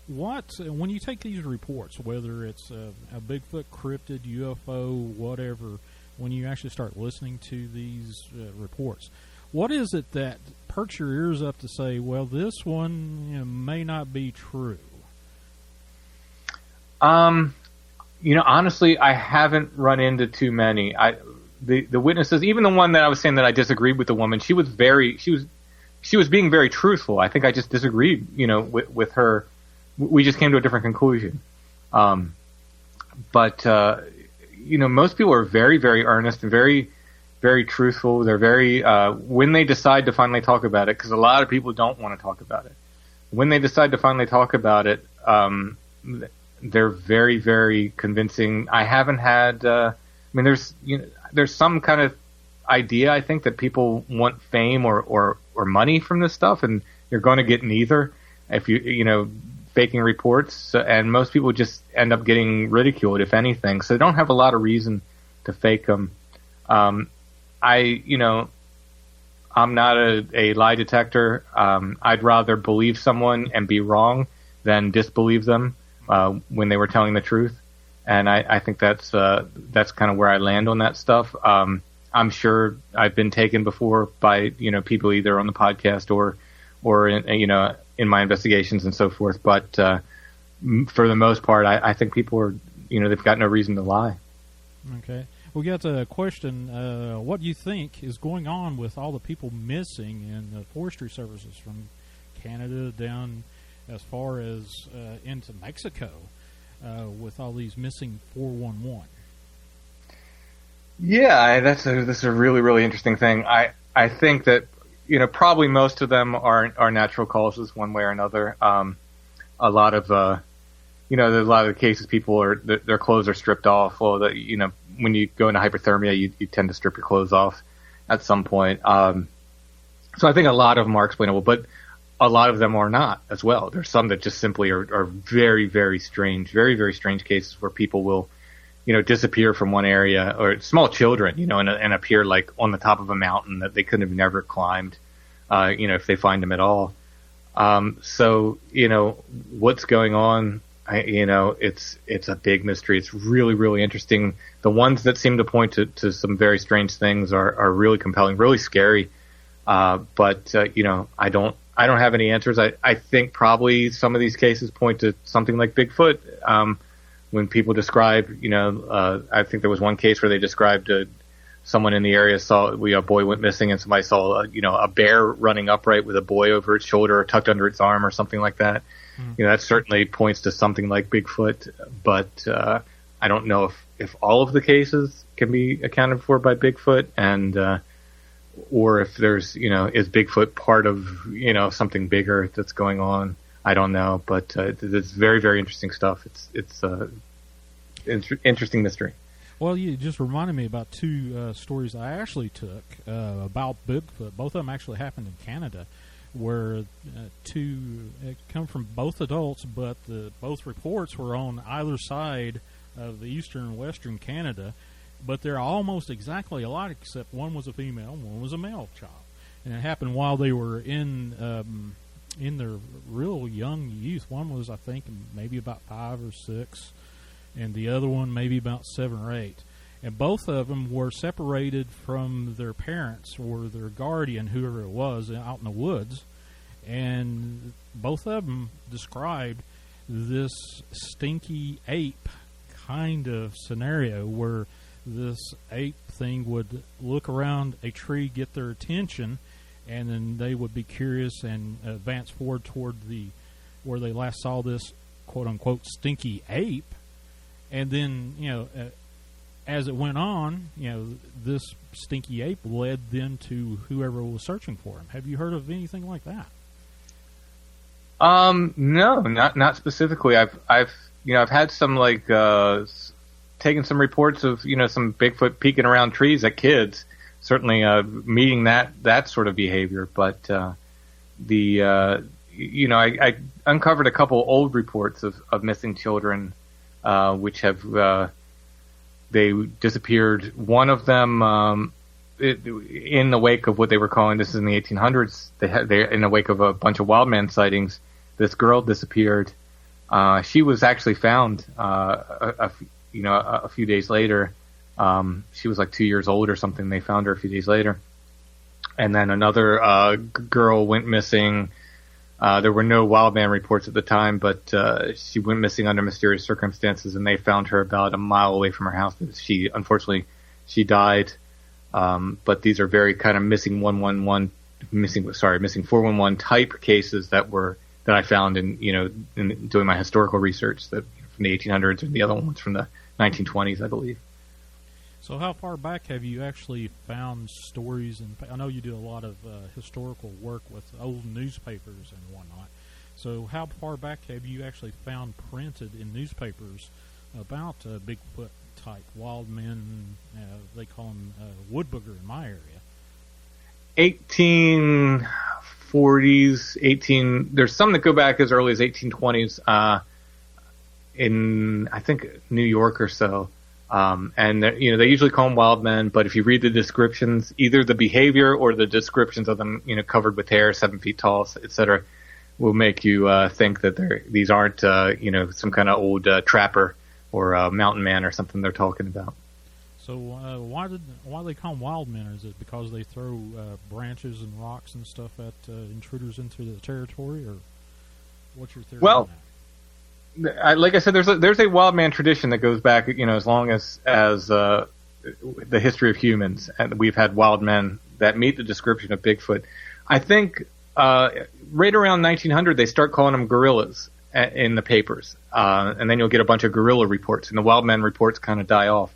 when you take these reports, whether it's a Bigfoot, cryptid, UFO, whatever, when you actually start listening to these reports, what is it that perks your ears up to say, well, this one may not be true? Honestly, I haven't run into too many. the witnesses, even the one that I was saying that I disagreed with the woman, she was being very truthful. I think I just disagreed, with her. We just came to a different conclusion. But most people are very, very earnest and very, very truthful. They're very, when they decide to finally talk about it, because a lot of people don't want to talk about it. When they decide to finally talk about it, they're very, very convincing. I haven't had, there's some kind of idea, I think, that people want fame or money from this stuff, and you're going to get neither if faking reports, and most people just end up getting ridiculed, if anything. So they don't have a lot of reason to fake them. I'm not a lie detector. I'd rather believe someone and be wrong than disbelieve them when they were telling the truth. And I think that's kind of where I land on that stuff. I'm sure I've been taken before by people either on the podcast or in my investigations and so forth. But for the most part, I think people are they've got no reason to lie. Okay. We got a question. What do you think is going on with all the people missing in the forestry services from Canada down as far as into Mexico with all these missing 411? Yeah, this is a really, really interesting thing. I think that probably most of them are natural causes one way or another. A lot of there's a lot of the cases people their clothes are stripped off. Well, when you go into hypothermia, you tend to strip your clothes off at some point. So I think a lot of them are explainable, but a lot of them are not as well. There's some that just simply are very, very strange, very, very strange cases where people will, disappear from one area, or small children, and appear like on the top of a mountain that they couldn't have never climbed, if they find them at all. So, what's going on? It's a big mystery. It's really, really interesting. The ones that seem to point to some very strange things are really compelling, really scary. But I don't have any answers. I think probably some of these cases point to something like Bigfoot. When people describe, I think there was one case where they described someone in the area saw a boy went missing, and somebody saw a bear running upright with a boy over its shoulder or tucked under its arm or something like that. That certainly points to something like Bigfoot, but I don't know if all of the cases can be accounted for by Bigfoot, and or if there's is Bigfoot part of something bigger that's going on. I don't know, but it's very, very interesting stuff. It's interesting mystery. Well, you just reminded me about two stories I actually took about Bigfoot. Both of them actually happened in Canada, where two come from both adults, but both reports were on either side of the eastern and western Canada, but they're almost exactly alike, except one was a female and one was a male child. And it happened while they were in their real young youth. One was, I think, maybe about 5 or 6, and the other one maybe about 7 or 8. And both of them were separated from their parents or their guardian, whoever it was, out in the woods. And both of them described this stinky ape kind of scenario where this ape thing would look around a tree, get their attention, and then they would be curious and advance forward toward where they last saw this quote-unquote stinky ape. And then, as it went on, this stinky ape led them to whoever was searching for him. Have you heard of anything like that? No, not specifically. I've had some taken some reports of some Bigfoot peeking around trees at kids. Certainly meeting that sort of behavior, but I uncovered a couple old reports of missing children, which have they disappeared. One of them in the wake of what they were calling, this is in the 1800s, they in the wake of a bunch of wild man sightings. This girl disappeared. She was actually found a few days later. She was like 2 years old or something. They found her a few days later. And then another girl went missing. There were no wild man reports at the time, but she went missing under mysterious circumstances, and they found her about a mile away from her house. Unfortunately, she died. But these are very kind of missing 411 type cases that I found in doing my historical research, that from the 1800s, and the other ones from the 1920s, I believe. So how far back have you actually found stories? And I know you do a lot of historical work with old newspapers and whatnot. So how far back have you actually found printed in newspapers about Bigfoot type wild men? They call them wood booger in my area. 1840s, there's some that go back as early as 1820s in, I think, New York or so. And they usually call them wild men, but if you read the descriptions, either the behavior or the descriptions of them, covered with hair, 7 feet tall, etc., will make you think that these aren't some kind of old trapper or mountain man or something they're talking about. So why do they call them wild men? Is it because they throw branches and rocks and stuff at intruders into the territory, or what's your theory on that? Like I said, there's a wild man tradition that goes back, as long as the history of humans, and we've had wild men that meet the description of Bigfoot. I think right around 1900 they start calling them gorillas in the papers, and then you'll get a bunch of gorilla reports, and the wild men reports kind of die off.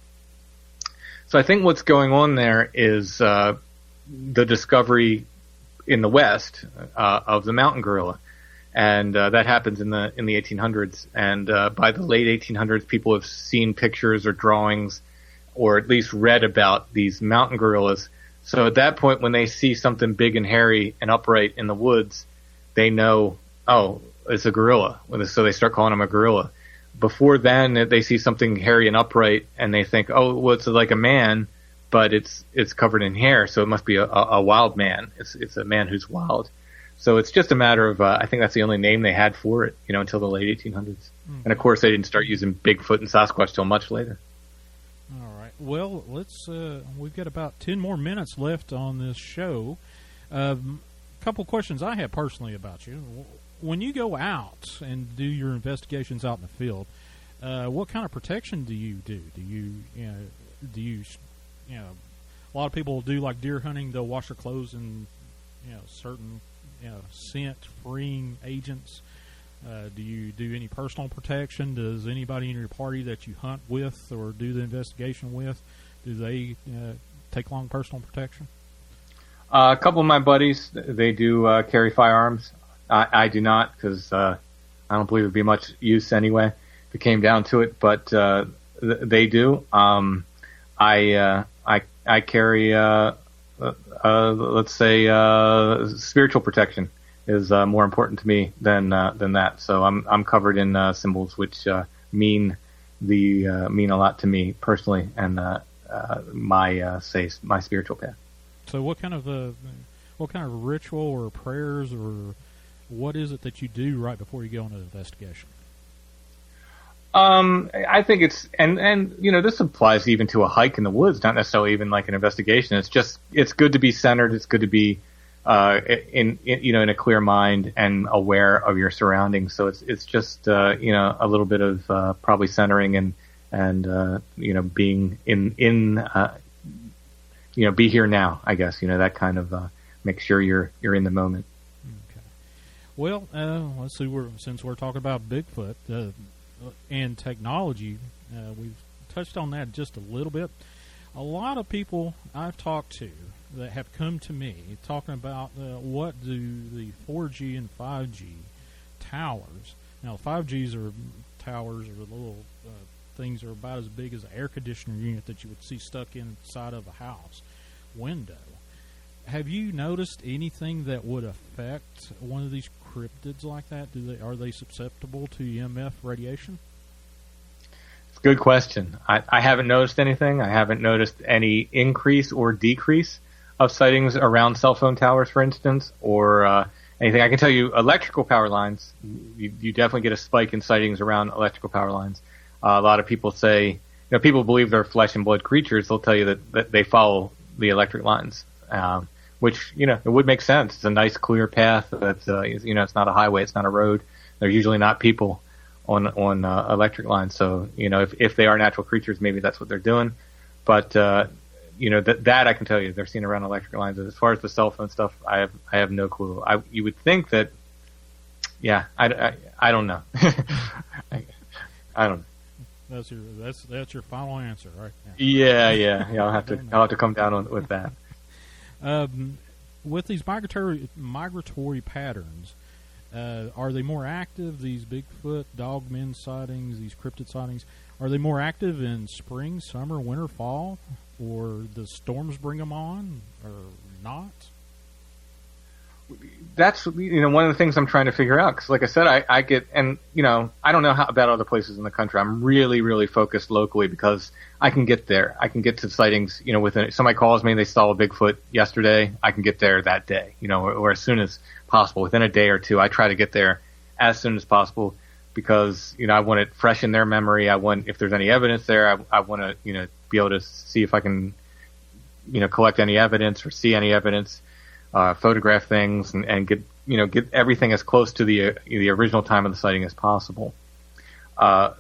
So I think what's going on there is the discovery in the West of the mountain gorilla. And that happens in the 1800s, and by the late 1800s, people have seen pictures or drawings, or at least read about these mountain gorillas. So at that point, when they see something big and hairy and upright in the woods, they know, oh, it's a gorilla. So they start calling them a gorilla. Before then, they see something hairy and upright, and they think, oh, well, it's like a man, but it's covered in hair, so it must be a wild man. It's a man who's wild. So it's just a matter of, I think that's the only name they had for it, until the late 1800s. Mm-hmm. And of course, they didn't start using Bigfoot and Sasquatch till much later. All right. Well, we've got about 10 more minutes left on this show. A couple questions I have personally about you. When you go out and do your investigations out in the field, what kind of protection do you do? A lot of people do like deer hunting, they'll wash their clothes in, certain scent-freeing agents. Do you do any personal protection? Does anybody in your party that you hunt with or do the investigation with, do they take long personal protection? A couple of my buddies, they do carry firearms. I do not, because I don't believe it would be much use anyway if it came down to it, but they do. I carry let's say spiritual protection is more important to me than that. So I'm covered in symbols which mean a lot to me personally, and my spiritual path. So what kind of ritual or prayers or what is it that you do right before you go on an investigation? I think it's, and this applies even to a hike in the woods, not necessarily even like an investigation. It's good to be centered. It's good to be, in a clear mind and aware of your surroundings. So it's just, a little bit of, probably centering and being be here now, I guess, that kind of, make sure you're in the moment. Okay. Well, let's see, since we're talking about Bigfoot, and technology, we've touched on that just a little bit. A lot of people I've talked to that have come to me talking about what do the 4G and 5G towers. Now, 5Gs are towers or little things are about as big as an air conditioner unit that you would see stuck inside of a house window. Have you noticed anything that would affect one of these cryptids like that? Are they susceptible to EMF radiation? It's a good question. I haven't noticed anything. I haven't noticed any increase or decrease of sightings around cell phone towers, for instance, or anything. I can tell you electrical power lines, you definitely get a spike in sightings around electrical power lines. A lot of people say, people believe they're flesh and blood creatures. They'll tell you that they follow the electric lines. Which, it would make sense. It's a nice, clear path. That's, it's not a highway. It's not a road. There's usually not people on electric lines. So, if they are natural creatures, maybe that's what they're doing. But that I can tell you they're seen around electric lines. As far as the cell phone stuff, I have no clue. You would think that, I don't know. I don't know. That's your final answer, right? Yeah. I'll have to come down with that. With these migratory patterns, are they more active? These Bigfoot, Dogman sightings, these cryptid sightings, are they more active in spring, summer, winter, fall, or the storms bring them on, or not? That's one of the things I'm trying to figure out, because like I said, I get, and I don't know about other places in the country. I'm really, really focused locally because I can get there. I can get to sightings, within, somebody calls me and they saw a Bigfoot yesterday, I can get there that day, or as soon as possible, within a day or two. I try to get there as soon as possible because, I want it fresh in their memory. I want, if there's any evidence there, I want to, be able to see if I can, collect any evidence or see any evidence. Photograph things and get everything as close to the original time of the sighting as possible. But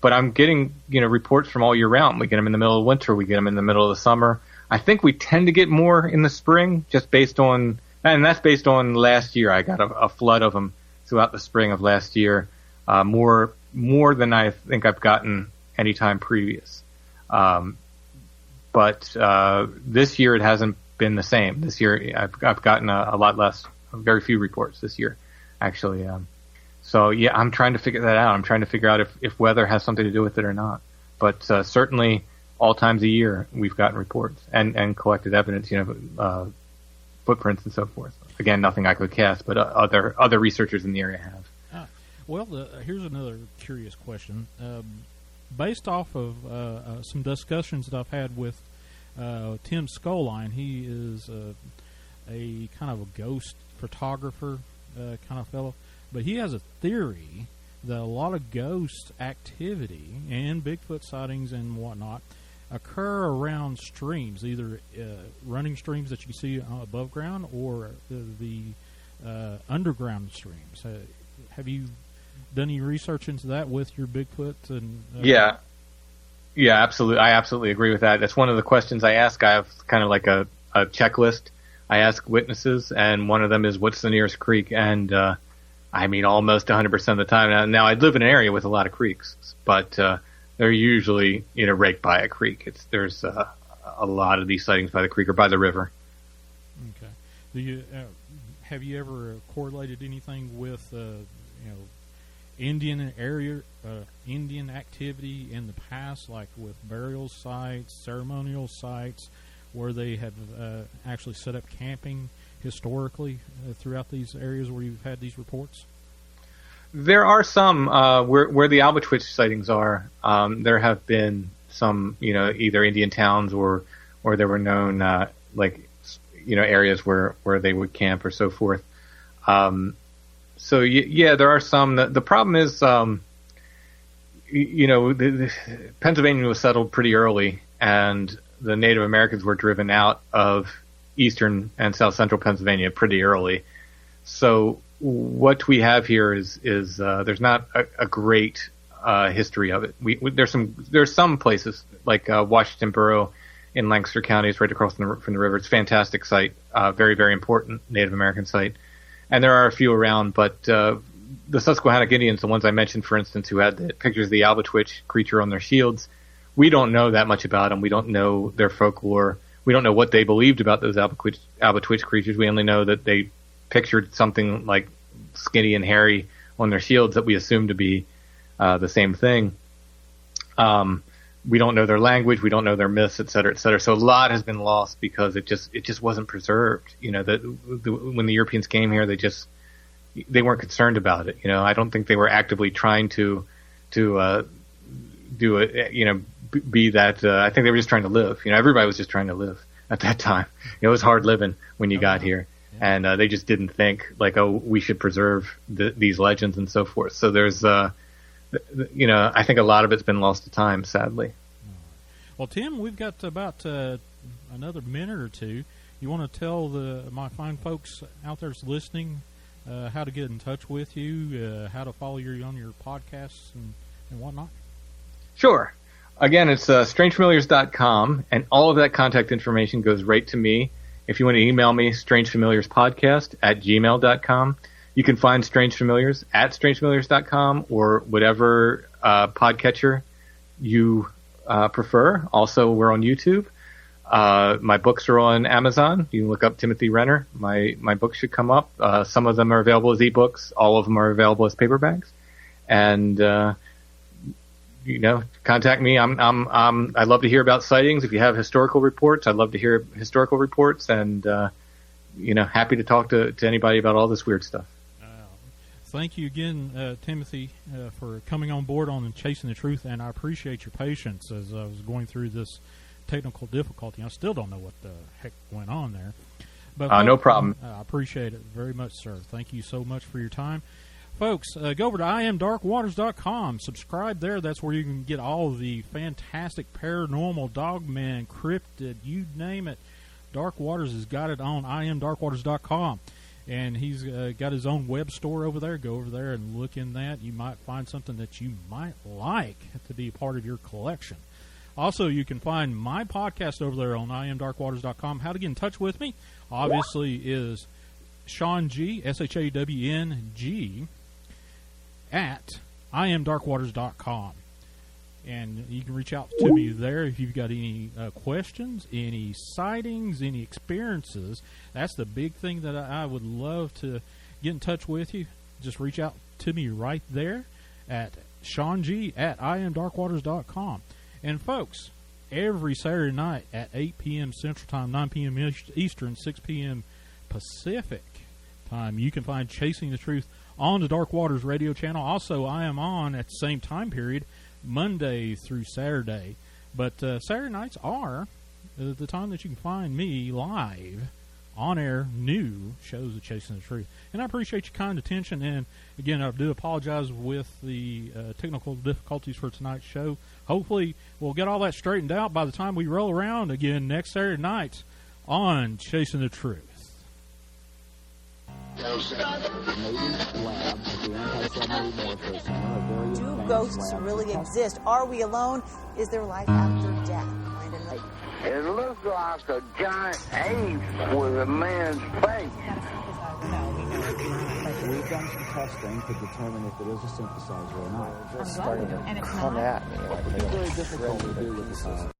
I'm getting reports from all year round. We get them in the middle of winter. We get them in the middle of the summer. I think we tend to get more in the spring, just based on, and that's based on last year. I got a flood of them throughout the spring of last year, more than I think I've gotten any time previous. But this year it hasn't been the same. This year I've gotten a lot less, very few reports this year, actually. So yeah, I'm trying to figure that out. I'm trying to figure out if weather has something to do with it or not. But certainly all times a year we've gotten reports and collected evidence, footprints and so forth. Again, nothing I could cast, but other researchers in the area have. Here's another curious question. Based off of some discussions that I've had with Tim Skolline, he is a kind of a ghost photographer kind of fellow, but he has a theory that a lot of ghost activity and Bigfoot sightings and whatnot occur around streams, either running streams that you see above ground or the underground streams. Have you done any research into that with your Bigfoot? And Yeah, absolutely. I absolutely agree with that. That's one of the questions I ask. I have kind of like a checklist. I ask witnesses, and one of them is, what's the nearest creek? And almost 100% of the time. Now I live in an area with a lot of creeks, but they're usually raked by a creek. There's a lot of these sightings by the creek or by the river. Okay. Have you ever correlated anything with Indian activity in the past, like with burial sites, ceremonial sites, where they have actually set up camping historically throughout these areas where you've had these reports? There are some where the Albatwitch sightings are. There have been some, either Indian towns or there were known areas where they would camp or so forth. So yeah, there are some. The problem is, Pennsylvania was settled pretty early, and the Native Americans were driven out of eastern and south central Pennsylvania pretty early. So what we have here is there's not a great history of it. There's some places like Washington Borough in Lancaster County, is right across from the river. It's a fantastic site, very, very important Native American site. And there are a few around, but the Susquehannock Indians, the ones I mentioned, for instance, who had the pictures of the Albatwitch creature on their shields, we don't know that much about them. We don't know their folklore. We don't know what they believed about those Albatwitch creatures. We only know that they pictured something like skinny and hairy on their shields that we assume to be the same thing. We don't know their language. We don't know their myths, et cetera, et cetera. So a lot has been lost because it just wasn't preserved. When the Europeans came here, they weren't concerned about it. I don't think they were actively trying to do it. Be that. I think they were just trying to live. Everybody was just trying to live at that time. It was hard living when you got here, and they just didn't think like, oh, we should preserve these legends and so forth. So there's. I think a lot of it's been lost to time, sadly. Well, Tim, we've got about another minute or two. You want to tell my fine folks out there listening how to get in touch with you, how to follow you on your podcasts and whatnot? Sure. Again, it's strangefamiliars.com, and all of that contact information goes right to me. If you want to email me, strangefamiliarspodcast@gmail.com. You can find Strange Familiars at strangefamiliars.com or whatever podcatcher you prefer. Also, we're on YouTube. My books are on Amazon. You can look up Timothy Renner. My books should come up. Some of them are available as ebooks. All of them are available as paperbacks. And contact me. I love to hear about sightings. If you have historical reports, I'd love to hear historical reports, and happy to talk to anybody about all this weird stuff. Thank you again, Timothy, for coming on board on Chasing the Truth, and I appreciate your patience as I was going through this technical difficulty. I still don't know what the heck went on there. But no problem. I appreciate it very much, sir. Thank you so much for your time. Folks, go over to IamDarkWaters.com. Subscribe there. That's where you can get all of the fantastic paranormal, Dogman, Cryptid, you name it. Dark Waters has got it on IamDarkWaters.com. And he's got his own web store over there. Go over there and look in that. You might find something that you might like to be part of your collection. Also, you can find my podcast over there on IamDarkWaters.com. How to get in touch with me, obviously, is Sean G, SHAWNG, at IamDarkWaters.com. And you can reach out to me there if you've got any questions, any sightings, any experiences. That's the big thing that I would love to get in touch with you. Just reach out to me right there at Sean G at IamDarkWaters.com. And folks, every Saturday night at 8 p.m. Central Time, 9 p.m. Eastern, 6 p.m. Pacific Time, you can find Chasing the Truth on the Dark Waters radio channel. Also, I am on at the same time period, Monday through Saturday. But Saturday nights are the time that you can find me live, on-air, new shows of Chasing the Truth. And I appreciate your kind attention. And, again, I do apologize with the technical difficulties for tonight's show. Hopefully, we'll get all that straightened out by the time we roll around again next Saturday night on Chasing the Truth. Do ghosts really exist? Are we alone? Is there life after death? It looks like a giant ape with a man's face. We've done some testing to determine if it is a synthesizer or not. Just starting to come at me. It's very difficult to do with the system.